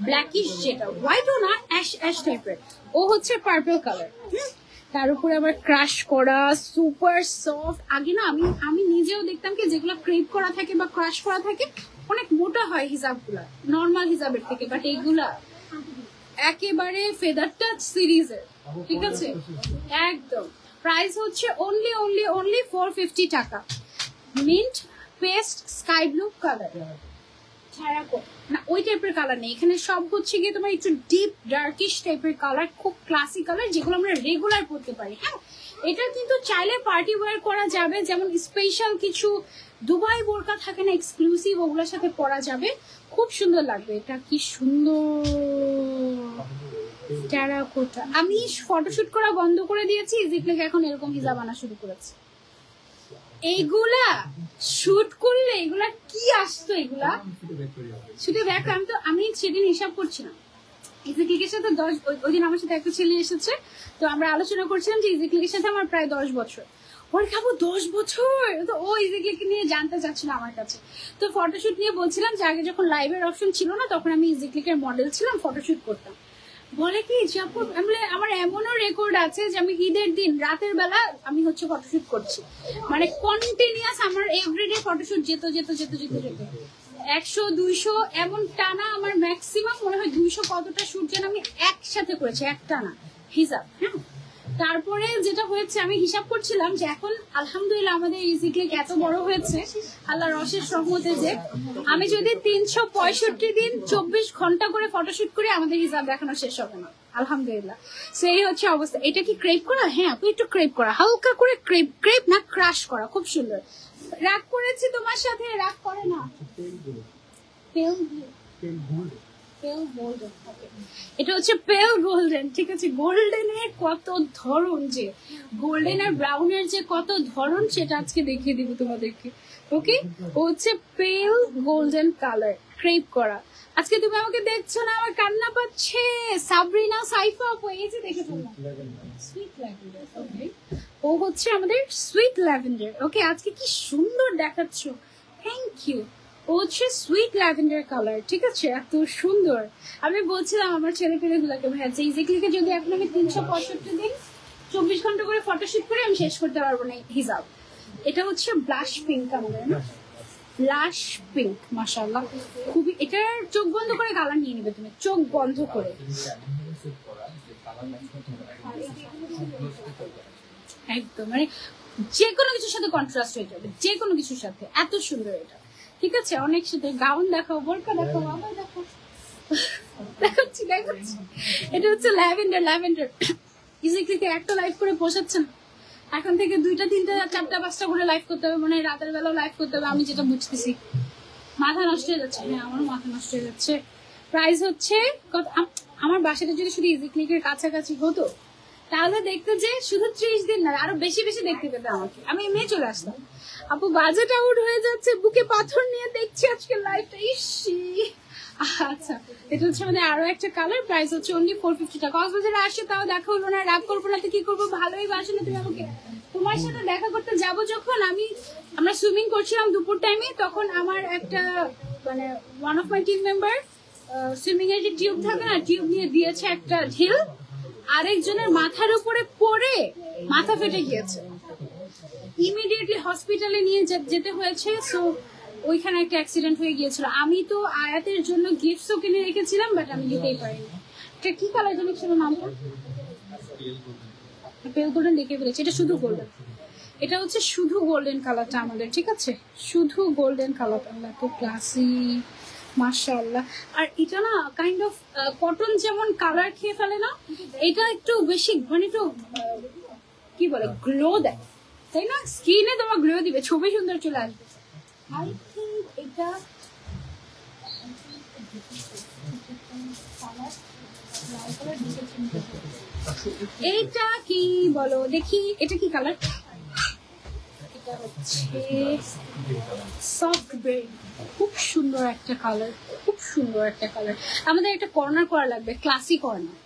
ব্ল্যাকিশ, যেটা হোয়াইটও না, অ্যাশ অ্যাশ টাইপের। ও হচ্ছে পার্পল কালার। তার উপরে আবার ক্রাশ করা, সুপার সফট। আগে না আমি নিজেও দেখতাম কি যেগুলো ক্রেপ করা থাকে বা ক্রাশ করা থাকে অনেক মোটা হয় হিসাবগুলা নর্মাল হিসাবের থেকে, বাট এইগুলা একেবারে ফেদার টাচ সিরিজের, ঠিক আছে? একদম। প্রাইস হচ্ছে অনলি 450 টাকা। Mint paste sky blue colour না, ওই টাইপের কালার নেই এখানে। সব হচ্ছে গিয়ে তোমার একটু ডিপ ডার্কিশ টাইপের কালার, খুব ক্লাসি কালার, যেগুলো আমরা রেগুলার পরতে পারি। হ্যাঁ, এটা কিন্তু চাইলে পার্টি ওয়্যার করা যাবে, যেমন স্পেশাল কিছু দুবাই বোরকা থাকে না এক্সক্লুসিভ, ওগুলোর সাথে পরা যাবে, খুব সুন্দর লাগবে। এটা কি সুন্দর টেরাকোটা। আমি ফটোশুট করা বন্ধ করে দিয়েছি, ইজিক্লিক এখন এরকম হিজাব আনা শুরু করেছে। এইগুলা শুট করলে এগুলা কি আসতো, এগুলা শুধু দেখ। আমি সেদিন হিসাব করছিলাম ইজিক্লিকের সাথে 10, ওই দিন আমার সাথে একটা ছেলে এসেছে, তো আমরা আলোচনা করছিলাম যে ইজিক্লিকের সাথে আমার প্রায় 10 বছর। ওর খাবো 10 বছর, তো ও ইজিক্লিকে নিয়ে জানতে চাচ্ছিল আমার কাছে। তো ফটোশুট নিয়ে বলছিলাম যে আগে যখন লাইভের অপশন ছিল না তখন আমি ইজিক্লিকের মডেল ছিলাম, ফটোশুট করতাম। বলে কি আমার এমনও রেকর্ড আছে যে আমি ঈদের দিন রাতের বেলা আমি হচ্ছে ফটোশুট করছি, মানে কন্টিনিউয়াস আমার এভরিডে ফটোশুট যেত 100 200 এমন টানা। আমার ম্যাক্সিমাম মনে হয় 200 কতটা শুট যেন আমি একসাথে করেছি, এক টানা হিসাব। হ্যাঁ, তারপরে যেটা হয়েছে আমি হিসাব করছিলাম যে এখন আলহামদুলিল্লাহ আমাদের ইজিক্লিক এত বড় হয়েছে আল্লাহর অশেষ রহমতে যে আমি যদি 365 দিন 24 ঘন্টা করে ফটোশুট করি আমাদের হিসাব দেখানো শেষ হবে না, আলহামদুলিল্লাহ। সেই হচ্ছে অবস্থা। এটা কি ক্রেপ করা? হ্যাঁ, একটু ক্রেপ করা, হালকা করে ক্রেপ না, ক্রাশ করা, খুব সুন্দর। রাগ করেছি তোমার সাথে, রাগ করে না। এটা হচ্ছে পেল গোল্ডেন, ঠিক আছে? গোল্ডেনের কত ধরন, যে গোল্ডেন আর ব্রাউনের যে কত ধরন সেটা আজকে দেখিয়ে দিব তোমাদেরকে। ওকে, ও হচ্ছে পেল গোল্ডেন কালার, ক্রেপ করা। আজকে তুমি আমাকে দেখছো না, আমার কান্না পাচ্ছে। সাবরিনা সাইফা আপু, এই যে দেখে ফেললাম সুইট ল্যাভেন্ডার। ওকে, ও হচ্ছে আমাদের সুইট ল্যাভেন্ডার। ওকে, আজকে কি সুন্দর দেখাচ্ছ, থ্যাংক ইউ। ও হচ্ছে সুইট ল্যাভেন্ডার কালার, ঠিক আছে? এত সুন্দর। আমি বলছিলাম আমার ছেলে পেলেগুলোকে, ভাই যে ইজিক্লিকে যদি এখন আমি 365 দিন 24 ঘন্টা করে ফটোশুট করে আমি শেষ করতে পারবো না হিসাব। এটা হচ্ছে ব্লাশ পিঙ্ক আমাদের, না ব্লাশ পিঙ্ক, মাশাআল্লাহ খুবই। এটার চোখ বন্ধ করে কালার নিয়ে নিবে তুমি, চোখ বন্ধ করে। একদম মানে যে কোনো কিছুর সাথে কন্ট্রাস্ট হয়ে যাবে, যে কোনো কিছুর সাথে। এত সুন্দর এটা, ঠিক আছে? অনেক সুন্দর। গাউন দেখাও, বোরকা দেখাও, আবার দেখাও, দেখাচ্ছি। এটা হচ্ছে ল্যাভেন্ডার। ইজিক্লিকে একটা লাইভ করে পোষাচ্ছে না, এখন থেকে 2টা 3টা 4টা 5টা করে লাইভ করতে হবে, মানে রাতের বেলা লাইভ করতে হবে। আমি যেটা বুঝতেছি মাথা নষ্ট হয়ে যাচ্ছে। হ্যাঁ, আমার মাথা নষ্ট হয়ে যাচ্ছে। প্রাইস হচ্ছে আমার বাসাটা যদি শুধু ইজিক্লিকের কাছাকাছি হতো তাহলে দেখতে যে শুধু 30 দিন না আরো বেশি দেখতে পেতে আমাকে, আমি এমনি চলে আসতাম। আপু বাজেট আউট হয়ে যাচ্ছে, বুকে পাথর নিয়ে দেখছি আজকে লাইভটা। ইসি, আচ্ছা, এটা হচ্ছে আমাদের আরো একটা কালার। প্রাইস হচ্ছে অনলি 450 টাকা। কক্সবাজারে আসে তাও দেখা হলো না, রাগ করবো না তো কি করবো, ভালোই বাসো না তুমি আমাকে। তোমার সাথে দেখা করতে যাব যখন আমরা সুইমিং করছিলাম দুপুর টাইমে, তখন আমার একটা মানে one of my team member swimming এর যে টিউব থাকে না, টিউব নিয়ে দিয়েছে একটা ঢিল, আরেকজনের মাথার উপরে পড়ে মাথা ফেটে গিয়েছে। ইমিডিয়েটলি হসপিটালে নিয়ে যেতে হয়েছে। সো ওইখানে একটা অ্যাক্সিডেন্ট হয়ে গিয়েছিল। আমি তো আয়াতের জন্য গিফটসও কিনে রেখেছিলাম, বাট আমি দিতেই পারিনি। এটা কি কালার যেন ছিল নামটা? পেল গোল্ডেন দেখে ফেলেছি। এটা শুধু গোল্ডেন, এটা হচ্ছে শুধু গোল্ডেন কালারটা আমাদের, ঠিক আছে? শুধু গোল্ডেন কালারটা, এত ক্লাসি মাশাআল্লাহ। আর এটা না কাইন্ড অফ কটন যেমন কালার খেয়ে ফেলে না, এটা একটু বেশি মানে একটু কি বলে গ্লো দেয়, তাই না? স্কিনে তোমার গ্লো দিবে, ছবি সুন্দর চলে আসবে। আই থিঙ্ক এটা এইটা কি বলো দেখি, এটা কি কালার? এটা হচ্ছে সফট বেরি, খুব সুন্দর একটা কালার, খুব সুন্দর একটা কালার। আমাদের একটা কর্নার করা লাগবে, ক্লাসি কর্নার।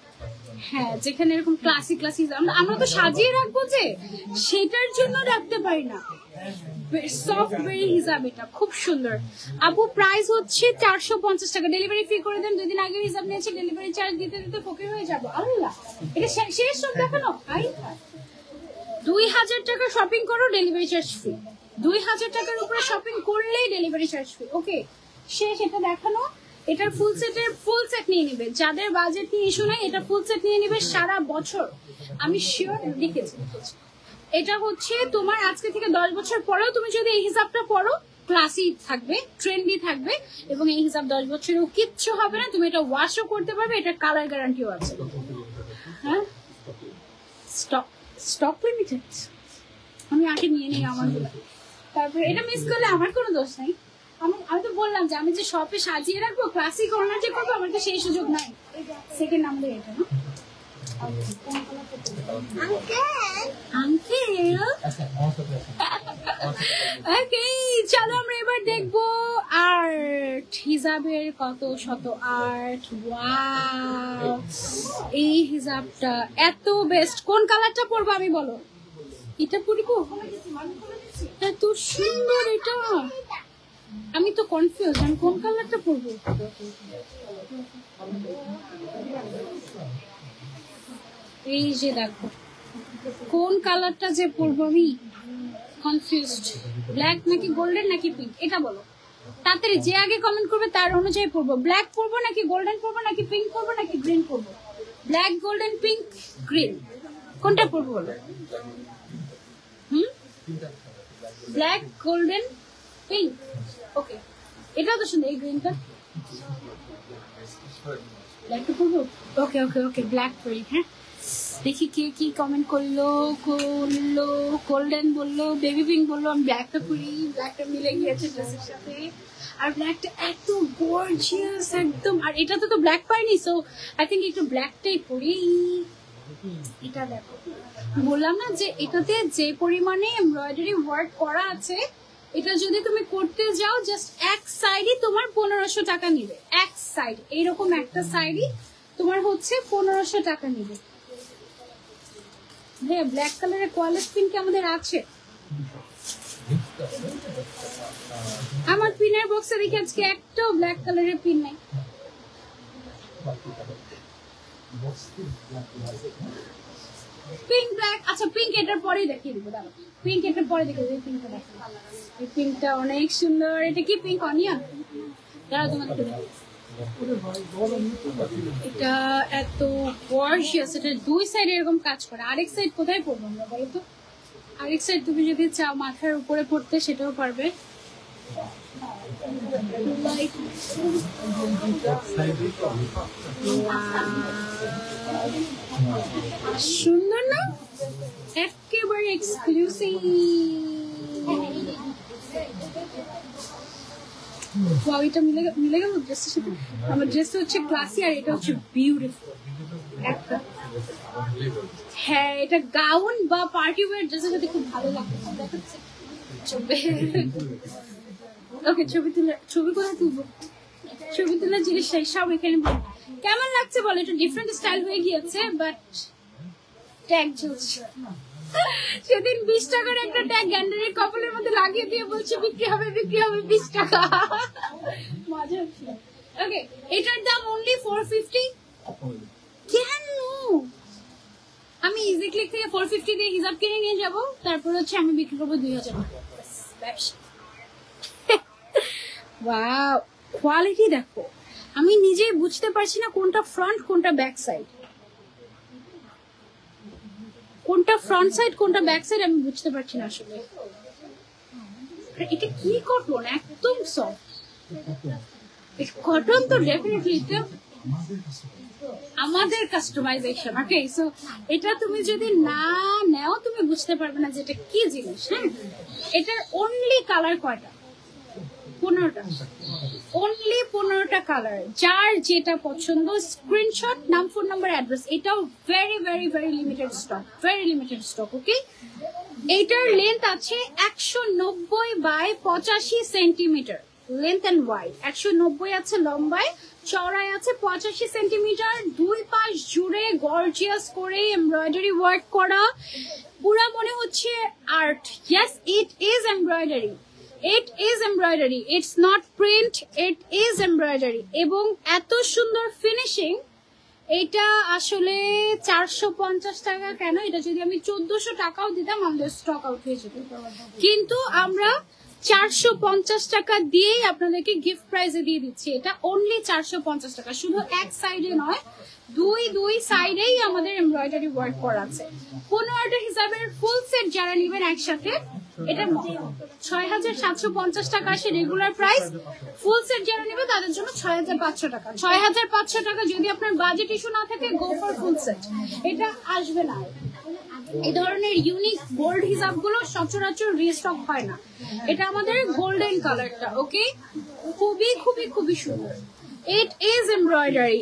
হ্যাঁ, যেখানে এরকম ক্লাসি ক্লাসি আমরা তো সাজিয়ে রাখবো, যে সেটার জন্য রাখতে পারি না। সফট বেরি হিসাব, এটা খুব সুন্দর। আপু প্রাইস হচ্ছে 450 টাকা। ডেলিভারি ফ্রি করে দেন। 2 দিন আগে হিসাব নিয়েছি, ডেলিভারি চার্জ দিতে দিতে ফকির হয়ে যাবো। আল্লাহ, এটা শেষ সব দেখানো। 2000 টাকা শপিং করো, ডেলিভারি চার্জ ফ্রি। 2000 টাকার উপরে শপিং করলেই ডেলিভারি চার্জ ফ্রি। ওকে, শেষ। এটা দেখানো। এটার ফুল সেট নিয়ে নিবে যাদের বাজেট নিয়ে ইস্যু নাই। এটা ফুল সেট নিয়ে নিবে সারা বছর, আমি শিওর। লিখেছি এটা হচ্ছে তোমার আজকে থেকে 10 বছর পরেও তুমি যদি এই হিসাবটা পড়ো, ক্লাসি থাকবে, ট্রেন্ডি থাকবে, এবং এই হিসাব 10 বছরেও কিচ্ছু হবে না। তুমি এটা ওয়াশও করতে পারবে, এটা কালার গ্যারান্টিও আছে। হ্যাঁ, স্টক লিমিটেড। আমি আগে নিয়ে নিই আমারগুলো, তারপরে এটা মিস করলে আমার কোনো দোষ নাই। আমি তো বললাম যে আমি যে শপে সাজিয়ে রাখবো, ক্লাসিক কর্নার যে করবো, আমার তো সেই সুযোগ নাই। সেকেন্ড নাম্বার এটা না আঙ্কেল। ওকে, চলো আমরা এবার দেখবো আর্ট। হিজাবের কত শত আর্ট। ওয়াও, এই হিজাবটা এত বেস্ট। কোন কালারটা পরবো আমি বলো? এটা পরবো, এত সুন্দর এটা। আমি তো কনফিউজ, আমি কোন কালারটা পরবো। এই যে দেখো কোন কালারটা যে পরবো, আমি কনফিউজড। ব্ল্যাক নাকি গোল্ডেন নাকি পিঙ্ক, এটা বলো তাড়াতাড়ি। যে আগে কমেন্ট করবে তার অনুযায়ী পরবো। ব্ল্যাক পরবো নাকি গোল্ডেন পরবো নাকি পিঙ্ক পরবো নাকি গ্রিন পরবো? ব্ল্যাক, গোল্ডেন, পিঙ্ক, গ্রিন, কোনটা পরবো বলো? Black, golden, pink. ওকে, এটাও তো সুন্দর। এই গ্রিনটা ব্ল্যাকটা পরবো। ওকে ওকে ওকে, ব্ল্যাক পরি। হ্যাঁ, দেখি কে কি কমেন্ট করলো। গোল্ডেন বললো, বেবি পিঙ্ক বললো। আমি ব্ল্যাকটা পরি, ব্ল্যাকটা মিলে গিয়েছে ড্রেসের সাথে। আর ব্ল্যাকটা এত গর্জিয়াস একদম। আর এটা তো ব্ল্যাক পাইনি, সো আই থিঙ্ক একটু ব্ল্যাকটাই পরি। এটা দেখো, বললাম না যে এটাতে যে পরিমাণে এমব্রয়ডারি ওয়ার্ক করা আছে, এটা যদি তুমি করতে যাও জাস্ট এক সাইডই তোমার 1500 টাকা নিবে। এক সাইড, এইরকম একটা সাইডই তোমার হচ্ছে 1500 টাকা নিবে। হ্যাঁ, ব্ল্যাক কালারের কোয়ালিটি পিন কি আমাদের আছে? আমার পিনের বক্সে দেখি আজকে একটাও ব্ল্যাক কালারের পিন নাই। Pink, black. আচ্ছা, পিঙ্ক এটার পরেই দেখিয়ে দিব। দাঁড়াও, পিঙ্ক এটার পরে দেখিয়ে দেবো। পিঙ্কটা দেখো, এই পিঙ্কটা অনেক সুন্দর। এটা কি পিঙ্ক অনিয়ন? দাঁড়াও তোমাকে, এটা এত গর্জিয়াস। এটা দুই সাইড এরকম কাজ করে। আরেক সাইড কোথায় পড়বো আমরা বলো তো? আরেক সাইড তুমি যদি চাও মাথার উপরে পড়তে, সেটাও পারবে। সুন্দর না? একেবারে এক্সক্লুসিভ। এটা মিলে গেল ড্রেসের সাথে। আমার ড্রেসটা হচ্ছে ক্লাসি, আর এটা হচ্ছে বিউটিফুল একটা। হ্যাঁ, এটা গাউন বা পার্টি ওয়্যার ড্রেসের সাথে খুব ভালো লাগবে। ওকে, ছবি কোথায় তুলবো? ছবি তোলার জিনিস সব এখানে। কেমন লাগছে বলো? এটা ডিফারেন্ট স্টাইল হয়ে গিয়েছে, বাট ট্যাগ ঝুলছে। সেদিন 20 টাকার একটা ট্যাগ গ্যান্ডারের কপালের মধ্যে লাগিয়ে দিয়ে বলছে বিক্রি হবে 20 টাকা। মজা হচ্ছে। ওকে, এটার দাম অনলি 450। কেন? আমি ইজি ক্লিক থেকে 450 দিয়ে হিজাব কিনে নিয়ে যাব, তারপর হচ্ছে আমি বিক্রি করবো 2000 টাকা। ব্যবসা। ওয়াও, কোয়ালিটি দেখো, আমি নিজেই বুঝতে পারছি না কোনটা ফ্রন্ট কোনটা ব্যাক সাইড, কোনটা ফ্রন্ট সাইড কোনটা ব্যাক সাইড আমি বুঝতে পারছি না আসলে। এটা কি কটন, একদম সফট কটন, তো ডেফিনেটলি এটা আমাদের কাস্টমাইজেশন। ওকে, সো এটা তুমি যদি না নাও তুমি বুঝতে পারবে না যে এটা কি জিনিস। হ্যাঁ, এটার অনলি কালার কয়টা? 15টা, অনলি 15টা কালার। যার যেটা পছন্দ স্ক্রিনশট, নাম, ফোন নাম্বার, অ্যাড্রেস। এটাও very very very limited stock, very limited stock. Okay, এইটার লেন্থ আছে 190 by 85 centimetre, length and wide 190 আছে লম্বায়, চওড়ায় আছে 85 সেন্টিমিটার। দুই পাশ জুড়ে গর্জিয়াস করে এমব্রয়ডারি ওয়ার্ক করা, পুরা মনে হচ্ছে art. Yes, it is embroidery, it is embroidery, it's not print, it is embroidery. এবং এত সুন্দর ফিনিশিং, এটা আসলে 450 টাকা কেন, এটা যদি আমি 1400 টাকাও দিতাম আমাদের স্টক আউট হয়ে যেত, কিন্তু আমরা 450 টাকা দিয়েই আপনাদেরকে গিফট প্রাইজে দিয়ে দিচ্ছি। এটা অনলি 450 টাকা, শুধু এক সাইডে নয়, দুই সাইডেই আমাদের এমব্রয়ডারি ওয়ার্ক করা আছে। 15টা হিসাবের ফুল সেট যারা নেবেন একসাথে, এটা 6750 টাকা আসে রেগুলার প্রাইস। ফুল সেট যারা নেবে তাদের জন্য 6500 টাকা। 6500 টাকা যদি আপনার বাজেট ইস্যু না থাকে, গো ফর ফুল সেট, এটা আসবে না। এই ধরনের ইউনিক গোল্ড হিসাব গুলো সচরাচর রিস্টক হয় না। এটা আমাদের গোল্ডেন কালারটা। ওকে, খুবই খুবই খুবই সুন্দর। ইট ইজ এমব্রয়ডারি,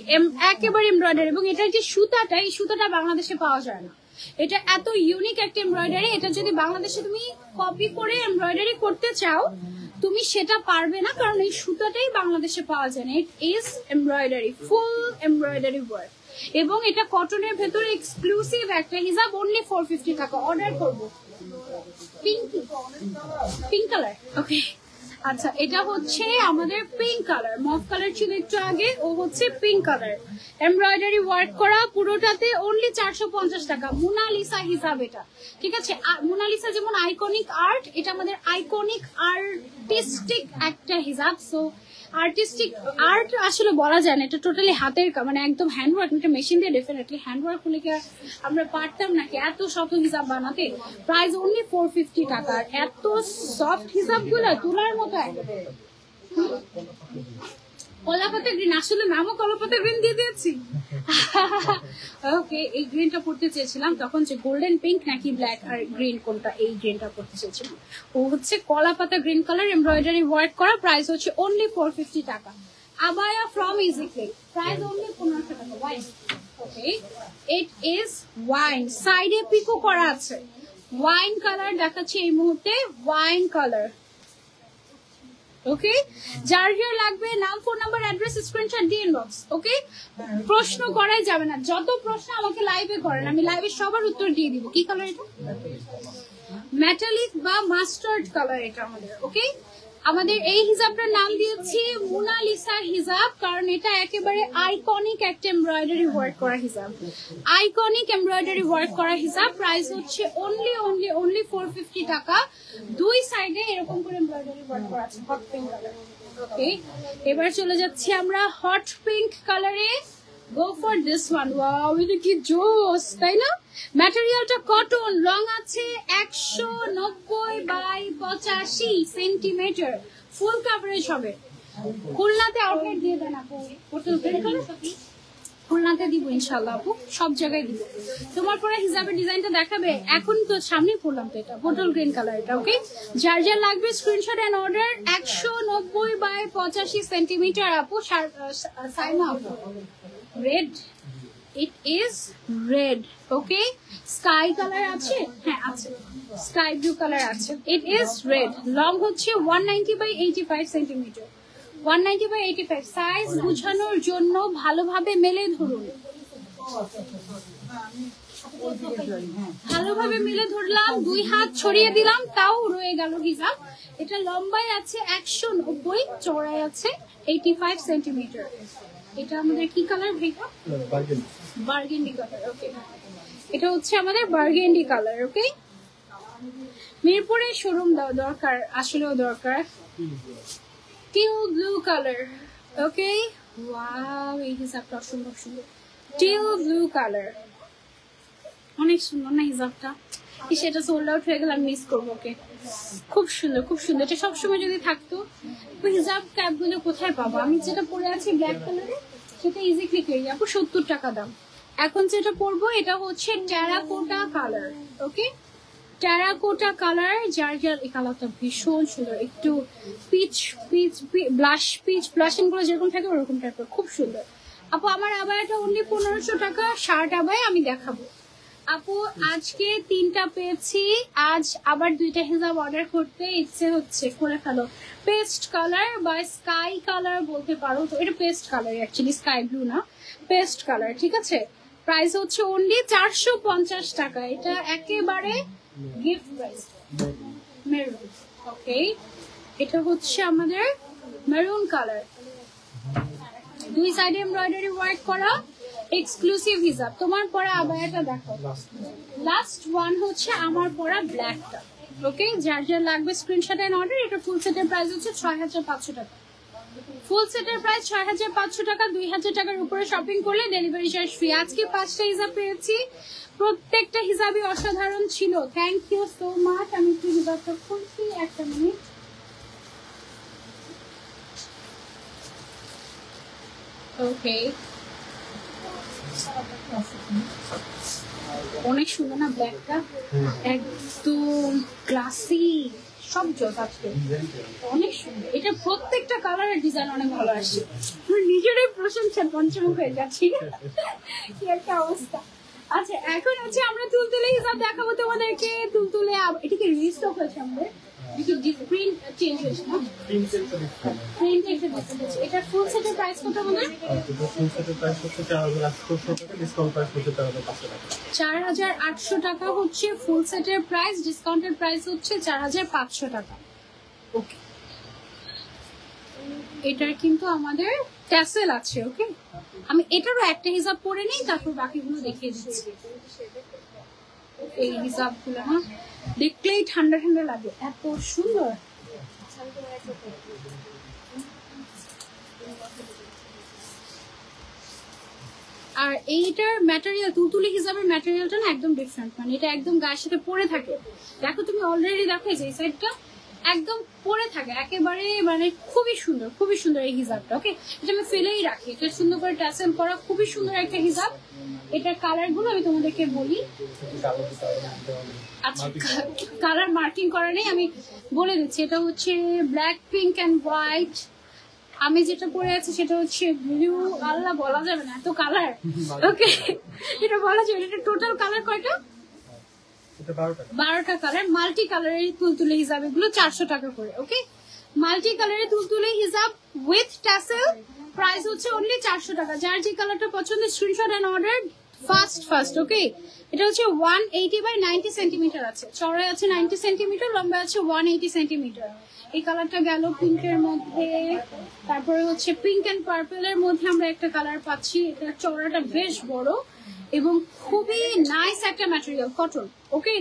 একেবারে এমব্রয়ডারি। এবং এটার যে সুতাটা, এই সুতাটা বাংলাদেশে পাওয়া যায় না। এটা এত ইউনিক একটা এমব্রয়ডারি, এটা যদি বাংলাদেশে তুমি কপি করে এমব্রয়ডারি করতে চাও তুমি সেটা পারবে না, কারণ এই সুতাটাই বাংলাদেশে পাওয়া যায় না। It is embroidery, full embroidery work. এবং এটা কটনের ভেতরে এক্সক্লুসিভ একটা হিজাব, অনলি 450 টাকা। অর্ডার করবো পিঙ্ক কালার। ওকে, আচ্ছা, এটা হচ্ছে আমাদের পিঙ্ক কালার, মফ কালার ছিল একটু আগে, ও হচ্ছে পিঙ্ক কালার, এমব্রয়ডারি ওয়ার্ক করা পুরোটাতে, অনলি 450 টাকা। মোনালিসা হিসাব এটা, ঠিক আছে। মোনালিসা যেমন আইকনিক আর্ট, এটা আমাদের আইকনিক আর্টিস্টিক একটা হিসাব। সো আর্টিস্টিক আর্ট আসলে বলা যায় না, এটা টোটালি হাতের মানে একদম হ্যান্ডওয়ার্ক। এটা মেশিন দিয়ে ডেফিনেটলি হ্যান্ডওয়ার্ক হলে কি আমরা পারতাম নাকি এত শত হিসাব বানাতে। প্রাইস অনলি 450 টাকা। এত সফট হিসাব গুলো তোলার মতো। কলাপাতা গ্রিন, আসলে নামও কলাপাতা গ্রিন দিয়ে দিয়েছি। ওকে, এই গ্রিনটা পড়তে চেয়েছিলাম তখন, যে গোল্ডেন পিঙ্ক নাকি ব্ল্যাক আর গ্রিন কোনটা, এই গ্রিনটা পড়তে চেয়েছিলাম। ও হচ্ছে কলাপাতা গ্রিন কালার, এমব্রয়ডারি ওয়ার্ক করা, প্রাইস হচ্ছে অনলি 450 টাকা। Abaya from easy click, price only 1500 টাকা। Wine, okay, it is wine, সাইডে পিকো করা আছে। ওয়াইন কালার দেখাচ্ছি এই মুহূর্তে, ওয়াইন কালার। ওকে, যার যার লাগবে নাম, ফোন নাম্বার, অ্যাড্রেস, স্ক্রিনশট দিয়ে ইনবক্স। ওকে, প্রশ্ন করাই যাবে না, যত প্রশ্ন আমাকে লাইভে করেন, আমি লাইভে সবার উত্তর দিয়ে দিব। কি কালার এটা? মেটালিক বা মাস্টার্ড কালার এটা আমাদের। ওকে, আমাদের এই হিজাবটার নাম দিয়েছি মোনালিসা হিজাব, কারণ এটা একেবারে আইকনিক একটা এমব্রয়ডারি ওয়ার্ক করা হিজাব, আইকনিক এমব্রয়ডারি ওয়ার্ক করা হিজাব। প্রাইস হচ্ছে অনলি অনলি অনলি 450 টাকা। দুই সাইডে এরকম করে এমব্রয়ডারি ওয়ার্ক করা আছে, হট পিঙ্ক কালার। ওকে, এবার চলে যাচ্ছি আমরা হট পিঙ্ক কালারে। Go for this one. Wow, এটা কি জোস, তাই না? ম্যাটেরিয়ালটা কটন, রং আছে 190 বাই 85 সেন্টিমিটার, ফুল কভারেজ হবে। খুলনাতে আউটলেট দিয়ে দেন আপু, খুলনাতে দিব ইনশাল্লাহ আপু, সব জায়গায় দিব। তোমার পরে হিজাবের ডিজাইনটা দেখাবে, এখন তো সামনে পড়লাম তো, এটা বোটল গ্রিন কালার এটা। ওকে, যার যার লাগবে screenshot and order. 190 by 85 centimetre আপু, সাইমা আপু। Red, it is red. Okay, sky colour আছে, হ্যাঁ আছে, স্কাই ব্লু কালার আছে। ইট ইজ রেড, লং হচ্ছে 190 বাই 85 সেন্টিমিটার, 190 বাই 85। সাইজ বোঝানোর জন্য ভালোভাবে মেলে ধরুন, ভালোভাবে মেলে ধরলাম, দুই হাত ছড়িয়ে দিলাম, তাও রয়ে গেল হিজাব। এটা লম্বায় আছে 190, চওড়ায় আছে 85 সেন্টিমিটার। এটা আমাদের কি কালার ভাইটা? Burgundy colour. ওকে, এটা হচ্ছে আমাদের বার্গেন্ডি কালার। ওকে, মিরপুরে শোরুম দাও দরকার, আসলেও দরকার। Teal blue colour. Okay, wow, এই হিজাবটা অসম্ভব সুন্দর। টিল ব্লু কালার, অনেক সুন্দর না হিজাবটা? সেটা সোল্ড আউট হয়ে গেলে আমি মিস করবো। ওকে, খুব সুন্দর, খুব সুন্দর। এটা সবসময় যদি থাকতো। হিজাব ক্যাপ গুলো কোথায় পাবো? আমি যেটা পরে আছি ব্ল্যাক কালারে, সেটা ইজি ক্লিক হয়ে যাবো, 70 টাকা দাম। এখন যেটা পরবো এটা হচ্ছে terracotta colour. Okay, terracotta colour, যার যার এই কালারটা ভীষণ সুন্দর, একটু peach peach blush, peach blushing গুলো যেরকম থাকে ওরকম টাইপের, খুব সুন্দর। আপু আমার আবায়াটা অনলি 1500 টাকা, শার্ট আবায়া আমি দেখাবো। আপু আজকে 3টা পেয়েছি, আজ আবার 2টা হিজাব অর্ডার করতে ইচ্ছে হচ্ছে, করে ফেলো। পেস্ট কালার বা স্কাই কালার বলতে পারো, তো এটা paste colour, actually sky blue না, পেস্ট কালার। ঠিক আছে, প্রাইস হচ্ছে অনলি 450 টাকা। এটা একেবারে গিফট প্রাইস, মেরুন। ওকে, এটা হচ্ছে আমাদের মেরুন কালার, 2 সাইডে এমব্রয়ডারি ওয়ার্ক করা, এক্সক্লুসিভ হিজাব। তোমার পরা আবায়াটা দেখো, লাস্ট ওয়ান হচ্ছে আমার পরা ব্ল্যাকটা। ওকে, যার যার লাগবে স্ক্রিনশট এন্ড অর্ডার। এটা ফুল সেটের প্রাইস হচ্ছে 6500 টাকা। ফুল সেটের প্রাইস 6500 টাকা। 2000 টাকার উপরে শপিং করলে ডেলিভারি চার্জ ফ্রি। আজকে 5টা হিজাব পেয়েছি, প্রত্যেকটা হিসাবই অসাধারণ ছিল। Thank you so much. আমি একটু হিসাবটা খুলছি, একটা মিনিট। ওকে, অনেক সুন্দর না ব্ল্যাকটা? একদম ক্লাসি, সব জোস আছে, অনেক সুন্দর। এটা প্রত্যেকটা কালারের ডিজাইন অনেক ভালো আসছে, নিজেরই প্রশংসা পঞ্চমুখ হয়ে যাচ্ছি। কি একটা অবস্থা। আচ্ছা, এখন হচ্ছে আমরা তুলতুলে হিসাব দেখাবো তোমাদেরকে। তুলতুলে এটাকে রিস্টক হয়েছে আমাদের, প্রিন্ট চেঞ্জ হয়েছে না? প্রিন্ট একটা ডিফারেন্ট আছে। এটা ফুল সেটের প্রাইস কত আমাদের? ফুল সেটের প্রাইস হচ্ছে 4800 টাকা, ডিসকাউন্ট প্রাইস হচ্ছে 4500 টাকা। 4800 টাকা হচ্ছে ফুল সেটের প্রাইস, ডিসকাউন্টেড প্রাইস হচ্ছে 4500 টাকা। ওকে, এটার কিন্তু আমাদের ট্যাসেল আছে। ওকে, আমি এটারও একটা হিসাব পরে নিই, তারপর বাকিগুলো দেখিয়ে দিচ্ছি। এই হিসাবগুলো না দেখলেই ঠান্ডা ঠান্ডা লাগে, এত সুন্দর। আর এইটার ম্যাটেরিয়াল, তুলতুলি হিসাবের ম্যাটেরিয়ালটা না একদম ডিফারেন্ট, মানে এটা একদম গায়ের সাথে পরে থাকে। দেখো তুমি অলরেডি দেখো এই সাইডটা একদম পরে থাকে একেবারে, মানে খুবই সুন্দর, খুবই সুন্দর এই হিজাবটা। ওকে, এটা আমি ফেলেই রাখি, এটা সুন্দর করে ট্যাসেল করা, খুবই সুন্দর একটা হিজাব। এটার কালার গুলো আমি তোমাদেরকে বলি। আচ্ছা, কালার মার্কিং করা নেই, আমি বলে দিচ্ছি। এটা হচ্ছে ব্ল্যাক, পিঙ্ক অ্যান্ড হোয়াইট। আমি যেটা পরে আছি সেটা হচ্ছে ব্লু। আল্লাহ, বলা যাবে না এত কালার। ওকে, এটা বলা যাবে। এটা টোটাল কালার কয়টা? 12টা কালার। মাল্টি কালারের তুলতুলে হিজাব, এগুলো 400 টাকা করে। ওকে, মাল্টি কালারের তুলতুলে হিজাব উইথ ট্যাসেল, প্রাইস হচ্ছে অনলি 400 টাকা। যার যে কালারটা পছন্দ স্ক্রিনশট এন্ড অর্ডার ফাস্ট। ওকে, এটা হচ্ছে 180 বাই 90 সেন্টিমিটার আছে, চড়াই আছে 90 সেন্টিমিটার, লম্বা আছে 180 সেন্টিমিটার। এই কালারটা গেল পিঙ্কের মধ্যে, তারপরে হচ্ছে পিঙ্ক এন্ড পার্পেলের মধ্যে আমরা একটা কালার পাচ্ছি। এটা চড়াটা বেশ বড় এবং খুবই নাইস একটা ম্যাটেরিয়াল, কটন। ওকে,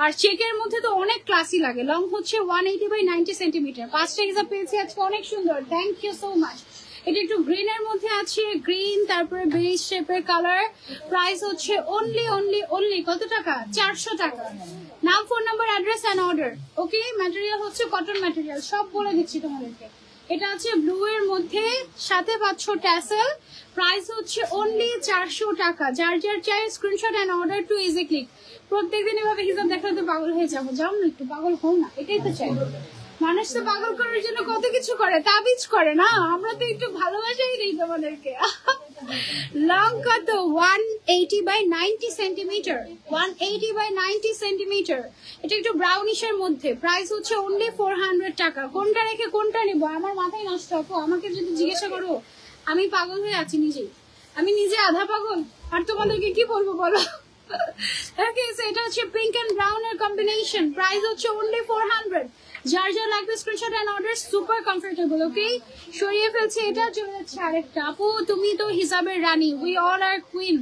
আর চেকের মধ্যে তো অনেক ক্লাসি লাগে। লং হচ্ছে 180 বাই 90 সেন্টিমিটার। 5টা হিসাব পেয়েছি আজকে, অনেক সুন্দর। Thank you so much. এটা একটু গ্রিনের মধ্যে আছে, গ্রিন, তারপরে বেজ শেপের কালার। প্রাইস হচ্ছে অনলি কত টাকা? 400 টাকা। নাম, phone number, address and order. Okay, material হচ্ছে কটন ম্যাটেরিয়াল, সব বলে দিচ্ছি তোমাদেরকে। এটা আছে ব্লু এর মধ্যে, সাথে পাচ্ছ ট্যাসেল। প্রাইস হচ্ছে অনলি 400 টাকা। যার যার চাই screenshot and order to easy click. প্রত্যেকদিন এভাবে হিসাব দেখাতে পাগল হয়ে যাবো, যাও না একটু পাগল হও না, এটাই তো চাই। মানুষ তো পাগল করার জন্য কত কিছু করে, তাবিজ করে না, আমরা তো একটু ভালোবাসাই দিই তোমাদেরকে। লং কত? 180 বাই 90 সেন্টিমিটার। 180 by 90 centimetre. এটা একটু ব্রাউনিশের মধ্যে। প্রাইস হচ্ছে অনলি 400 টাকা। কোনটা রেখে কোনটা নিবো আমার মাথায় নষ্ট। আপু আমাকে যদি জিজ্ঞাসা করো, আমি পাগল হয়ে আছি নিজেই, আমি নিজে আধা পাগল, আর তোমাদেরকে কি বলবো বলো। এটা হচ্ছে পিঙ্ক এন্ড ব্রাউন এর কম্বিনেশন। প্রাইস হচ্ছে অনলি 400। যার যার লাগবে screenshot and order, super comfortable. Okay, সরিয়ে ফেলছে, এটা চলে যাচ্ছে আরেকটা। আপু তুমি তো হিসাবের রানী, উই অল আর কুইন।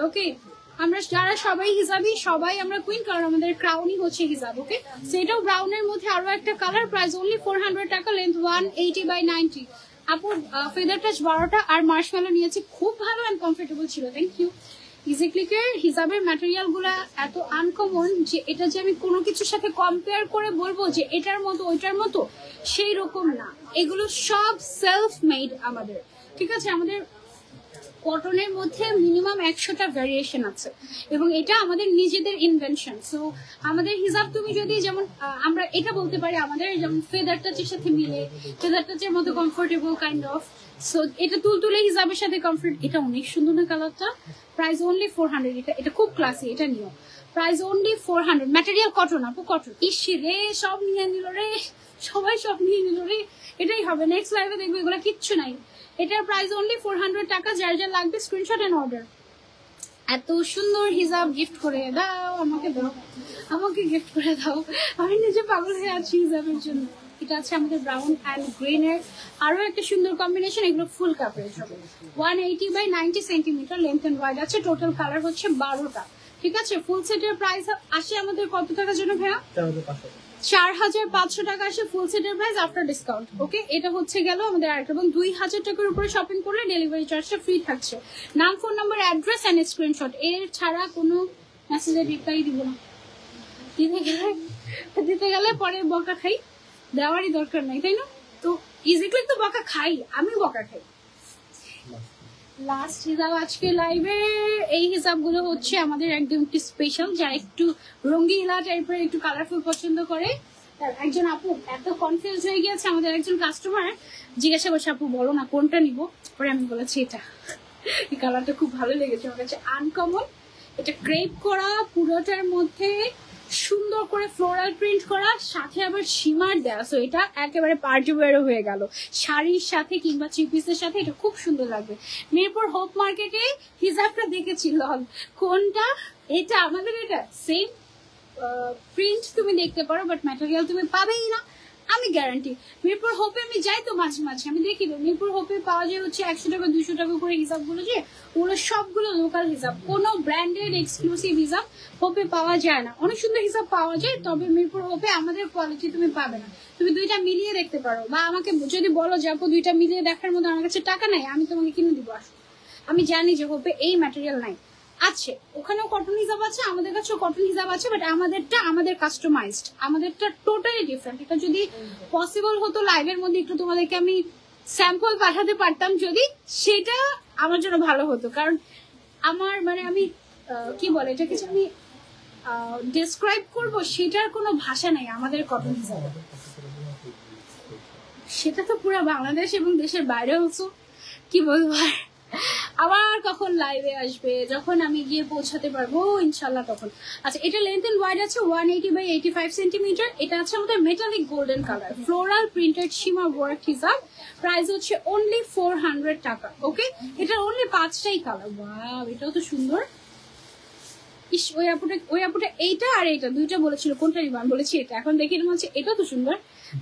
ওকে, আমরা যারা সবাই হিজাবি সবাই আমরা কুইন, কারণ আমাদের ক্রাউনই হচ্ছে হিজাব। ওকে, সেটাও ব্রাউনের মধ্যে আরো একটা কালার, প্রাইস অনলি 400 টাকা, লেন্থ 180/90। আপু ফেদার টাচ 12টা আর মার্শমেলো নিয়েছি, খুব ভালো এন্ড কমফোর্টেবল ছিল। Thank you. ইজি ক্লিকের হিজাবের ম্যাটেরিয়াল গুলা এত আনকমন যে এটা যে আমি কোনো কিছুর সাথে কম্পেয়ার করে বলবো যে এটার মতো ওইটার মতো, সেই রকম না। এগুলো সব সেলফ মেড আমাদের, ঠিক আছে। আমাদের কটনের মধ্যে মিনিমাম 100টা ভ্যারিয়েশন আছে এবং এটা আমাদের নিজেদের ইনভেনশন। সো আমাদের হিজাব তুমি যদি যেমন আমরা এটা বলতে পারি আমাদের যেমন ফেদার টাচের সাথে মিলে, ফেদার টাচের মতো কমফোর্টেবল কাইন্ড অফ। সো এটা তুলতুলে হিজাবের সাথে কমফোর্ট। এটা অনেক সুন্দর না কালারটা, প্রাইস অনলি 400। এটা খুব ক্লাসি, এটা নিও, প্রাইস অনলি 400। ম্যাটেরিয়াল কটন, আপু কটন। ইসি রে, সব নিয়ে নিল রে, সবাই সব নিয়ে নিল রে। এটাই হবে, নেক্সট লাইভে দেখবো এগুলো কিচ্ছু নাই। এটার প্রাইস অনলি 400 টাকা। যার যা লাগবে স্ক্রিনশট এন্ড অর্ডার। এত সুন্দর হিজাব গিফট করে দাও আমাকে, দাও আমাকে গিফট করে দাও, আমি নিজে পাগল হয়ে আছি হিজাবের জন্য। এটা আছে আমাদের ব্রাউন অ্যান্ড গ্রিন এর আরো একটা সুন্দর কম্বিনেশন। এগুলো ফুল কাপড়ের হবে, 180/90 সেন্টিমিটার লেন্থ এন্ড ওয়াইড আছে। টোটাল কালার হচ্ছে 12টা, ঠিক আছে। ফুল সেটের প্রাইস আসে আমাদের কত টাকার জন্য ভাইয়া? 4500 টাকা আসে ফুল সেটের প্রাইস আফটার ডিসকাউন্ট। ওকে, এটা হচ্ছে গেল আমাদের আরেকটা। এবং 2000 টাকার উপরে শপিং করলে ডেলিভারি চার্জটা ফ্রি থাকছে। নাম, phone number, address and screenshot, এর ছাড়া কোনো মেসেজের রিপ্লাই দিব না। দিতে গেলে পরে বকা খাই, দেওয়ারই দরকার নাই, তাই না? তো ইজিক্লিক তো বকা খাই, আমি বকা খাই। লাস্ট হিসাব আজকে লাইভে এই হিসাবগুলো হচ্ছে আমাদের একদম একটু স্পেশাল, যারা একটু রঙ্গিলা টাইপের একটু কালারফুল পছন্দ করে। একজন আপু এত কনফিউজ হয়ে গিয়েছে, আমাদের একজন কাস্টমার জিজ্ঞাসা করছে আপু বলো না কোনটা নিব, পরে আমি বলেছি এটা। এই কালারটা খুব ভালো লেগেছে আমার কাছে, আনকমন। এটা ক্রেপ করা, পুরোটার মধ্যে সুন্দর করে ফ্লোরাল প্রিন্ট করা, সাথে আবার শিমার দেওয়া। সো এটা একেবারে পার্টি ওয়্যারও হয়ে গেল, শাড়ির সাথে কিংবা থ্রি পিসের সাথে এটা খুব সুন্দর লাগবে। মিরপুর হোপ মার্কেটে হিজাবটা দেখেছি, লল কোনটা? এটা আমাদের, এটা সেম প্রিন্ট তুমি দেখতে পারো, বাট ম্যাটেরিয়াল তুমি পাবেই না, আমি গ্যারান্টি। মিরপুর হোপে আমি যাই তো মাঝে মাঝে, আমি দেখি তো মিরপুর হোপে পাওয়া যায় হচ্ছে 100 টাকা 200 টাকা করে হিসাবগুলো, যে ওগুলো সবগুলো লোকাল হিসাব, কোনো ব্র্যান্ডেড এক্সক্লুসিভ হিসাব হোপে পাওয়া যায় না। অনেক সুন্দর হিসাব পাওয়া যায়, তবে মিরপুর হোপে আমাদের কোয়ালিটি তুমি পাবে না। তুমি দুইটা মিলিয়ে দেখতে পারো, বা আমাকে যদি বলো যে আপু দুইটা মিলিয়ে দেখার মতো আমার কাছে টাকা নাই, আমি তোমাকে কিনে দিব। আসো, আমি জানি যে হোপে এই ম্যাটেরিয়াল নাই, আছে ওখানেও কটন হিসাব আছে, আমাদের কাছেও কটন হিসাব আছে, বাট আমাদেরটা আমাদের কাস্টমাইজড, আমাদেরটা টোটালি ডিফারেন্ট। এটা যদি পসিবল হতো লাইভের মধ্যে একটু তোমাদেরকে আমি স্যাম্পল পাঠাতে পারতাম, যদি সেটা আমার জন্য ভালো হতো। কারণ আমার মানে আমি কি বলে এটা কিছু আমি ডেসক্রাইব করব, সেটার কোনো ভাষা নাই আমাদের কটন হিসাব। সেটা তো পুরো বাংলাদেশ এবং দেশের বাইরে হচ্ছে, কি বলবো। আবার কখন লাইভে আসবে, যখন আমি গিয়ে পৌঁছাতে পারবো ইনশাল্লাহ তখন। আচ্ছা, এটা লেন্থ এন্ড ওয়াইড আছে 180/85 সেন্টিমিটার। এটা আছে আমাদের metallic golden colour, floral printed শিমা ওয়ার্ক হিসাব। প্রাইস হচ্ছে অনলি 400 টাকা। ওকে, এটা অনলি 5টাই কালার। ওয়াও, এটাও তো সুন্দর। ইস, ওই আপুটা এইটা আর এইটা দুইটা বলেছিল, কোনটা নিব? আমি বলেছি এটা। এখন দেখি মনে হচ্ছে এটাও তো সুন্দর,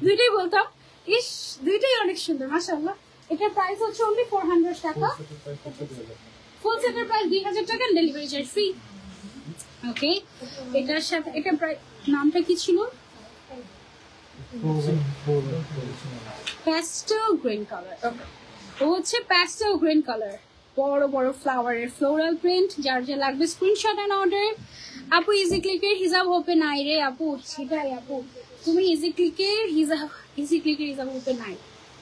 দুইটাই বলতাম। ইস, দুইটাই অনেক সুন্দর মাশাআল্লাহ। এটার প্রাইস হচ্ছে অনলি 400 টাকা। ফুল সেটের প্রাইস 2000 টাকা, ডেলিভারি চার্জ ফ্রি। ওকে, এটার সাথে এটা প্রাইস, নামটা কি ছিল? Pastel green colour. ওকে, ও হচ্ছে প্যাস্টেল গ্রিন কালার, বড় বড় ফ্লাওয়ারের ফ্লোরাল প্রিন্ট। যার যা লাগবে স্ক্রিনশট এন্ড অর্ডার। আপু ইজি ক্লিকের হিসাব হোপে নাই রে আপু, সেটাই আপু, তুমি ইজি ক্লিকের হিসাব হোপে নাই।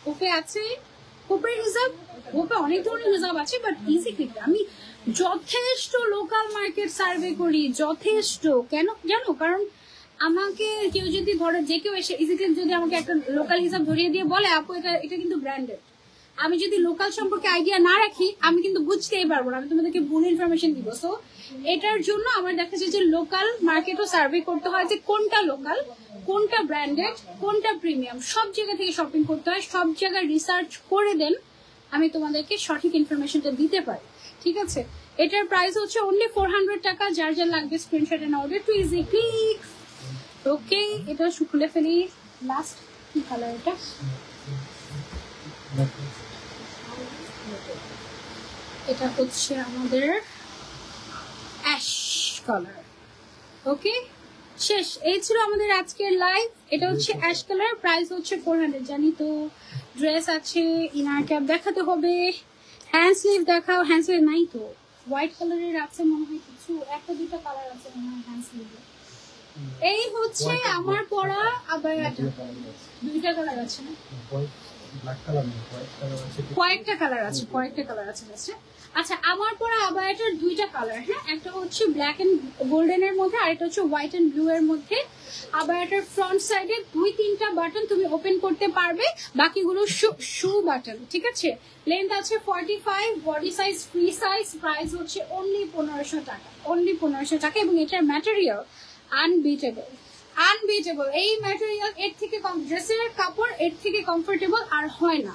ওকে আছে হোপের হিসাব, হোপে অনেক ধরনের হিসাব আছে, বাট ইজি ক্লিকে আমি যথেষ্ট লোকাল মার্কেট সার্ভে করি, যথেষ্ট। কেন জানো? কারণ আমাকে কেউ যদি ধরো, যে কেউ এসে ইজি ক্লিক যদি আমাকে একটা লোকাল হিসাব ধরিয়ে দিয়ে বলে আপু এটা কিন্তু ব্র্যান্ডেড, আমি যদি লোকাল সম্পর্কে আইডিয়া না রাখি আমি কিন্তু বুঝতেই পারবো না, আমি তোমাদেরকে ভুল ইনফরমেশন দিব। সো এটার জন্য আমার দেখা যায় যে লোকাল মার্কেটও সার্ভে করতে হয়, যে কোনটা লোকাল, কোনটা ব্র্যান্ডেড, কোনটা প্রিমিয়াম, সব জায়গা থেকে শপিং করতে হয়, সব জায়গায় রিসার্চ করে দেন আমি তোমাদেরকে সঠিক ইনফরমেশনটা দিতে পারি। ঠিক আছে, এটার প্রাইস হচ্ছে অনলি 400 টাকা। যার যা লাগবে screenshot and order to easy click. Okay, এটা শুকলে ফেলি। লাস্ট কি কালার এটা? এটা হচ্ছে আমাদের অ্যাশ কালার। ওকে, শেষ। এই ছিল আমাদের আজকের লাইভ। এটা হচ্ছে অ্যাশ কালার, প্রাইস হচ্ছে 400। জানি তো ড্রেস আছে, ইনার ক্যাপ দেখাতে হবে, হ্যান্ড স্লিভ দেখাও। হ্যান্ড স্লিভ নাই তো, হোয়াইট কালারের আছে মনে হয়, কিছু একটা দুটো কালার আছে মনে হয় হ্যান্ড স্লিভে। এই হচ্ছে আমার পরা আবায়াটা, দুইটা কালার আছে না, কয়েকটা কালার আছে, কয়েকটা কালার আছে জাস্ট। আচ্ছা, আমার পরা আবায়াটার দুইটা কালার, হ্যাঁ, একটা হচ্ছে ব্ল্যাক এন্ড গোল্ডেন এর মধ্যে, আর একটা হচ্ছে হোয়াইট এন্ড ব্লু এর মধ্যে। আবায়াটার ফ্রন্ট সাইডে 2-3টা বাটন তুমি ওপেন করতে পারবে, বাকিগুলো শু বাটন, ঠিক আছে। লেন্থ আছে 45, body size free size, price হচ্ছে অনলি 1500 টাকা, অনলি 1500 টাকা। এবং এটার ম্যাটেরিয়াল আনবিটেবল, আনবিটেবল। এই ম্যাটেরিয়াল এর থেকে কম, ড্রেসের কাপড় এর থেকে কমফোর্টেবল আর হয় না,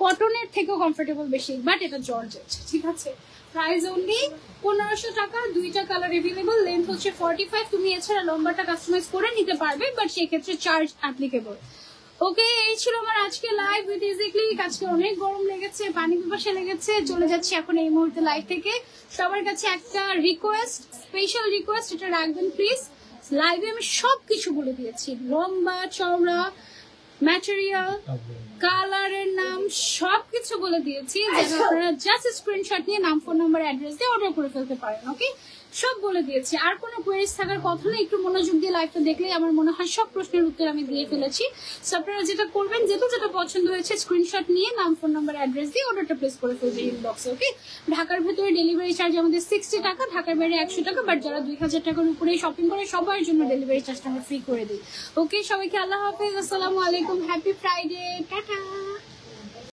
কটনের থেকেও কমফোর্টেবল বেশি, বাট এটা জর্জেট, ঠিক আছে। প্রাইস অনলি 1500 টাকা, দুইটা কালার এভেলেবল, লেন্থ হচ্ছে 45। তুমি এছাড়া লম্বাটা কাস্টমাইজ করে নিতে পারবে, বাট সেক্ষেত্রে চার্জ অ্যাপ্লিকেবল। ওকে, এই ছিল আমার আজকে লাইভ উইথ ইজি ক্লিক। আজকে অনেক গরম লেগেছে, পানি পিপাসা লেগেছে, চলে যাচ্ছি এখন এই মুহূর্তে লাইভ থেকে। সবার কাছে একটা রিকোয়েস্ট, স্পেশাল রিকোয়েস্ট, এটা রাখবেন প্লিজ। লাইভে আমি সবকিছু বলে দিয়েছি, লম্বা চওড়া, ম্যাটেরিয়াল, কালারের নাম, সবকিছু বলে দিয়েছি, যেটা আপনারা জাস্ট স্ক্রিনশট নিয়ে নাম, ফোন নাম্বার, অ্যাড্রেস দিয়ে অর্ডার করে ফেলতে পারেন। ওকে, সব বলে দিয়েছি। আর কোনো কোয়েরিজ থাকার কথা নেই, একটু মনোযোগ দিয়ে লাইভটা দেখলেই আমার মনে হয় সব প্রশ্নের উত্তর আমি দিয়ে ফেলেছি। সো আপনারা যেটা করবেন, যেটা পছন্দ হয়েছে স্ক্রিনশট নিয়ে নাম, ফোন নাম্বার, অ্যাড্রেস দিয়ে অর্ডারটা প্লেস করে ফেলবেন ইনবক্সে। ওকে, ঢাকার ভেতরে ডেলিভারি চার্জ আমাদের 60 টাকা, ঢাকার বাইরে 100 টাকা, বাট যারা 2000 টাকার উপরে শপিং করে সবার জন্য ডেলিভারি চার্জটা আমরা ফ্রি করে দিই। ওকে, সবাইকে আল্লাহ হাফেজ, আসসালামু আলাইকুম, হ্যাপি ফ্রাইডে, টাটা।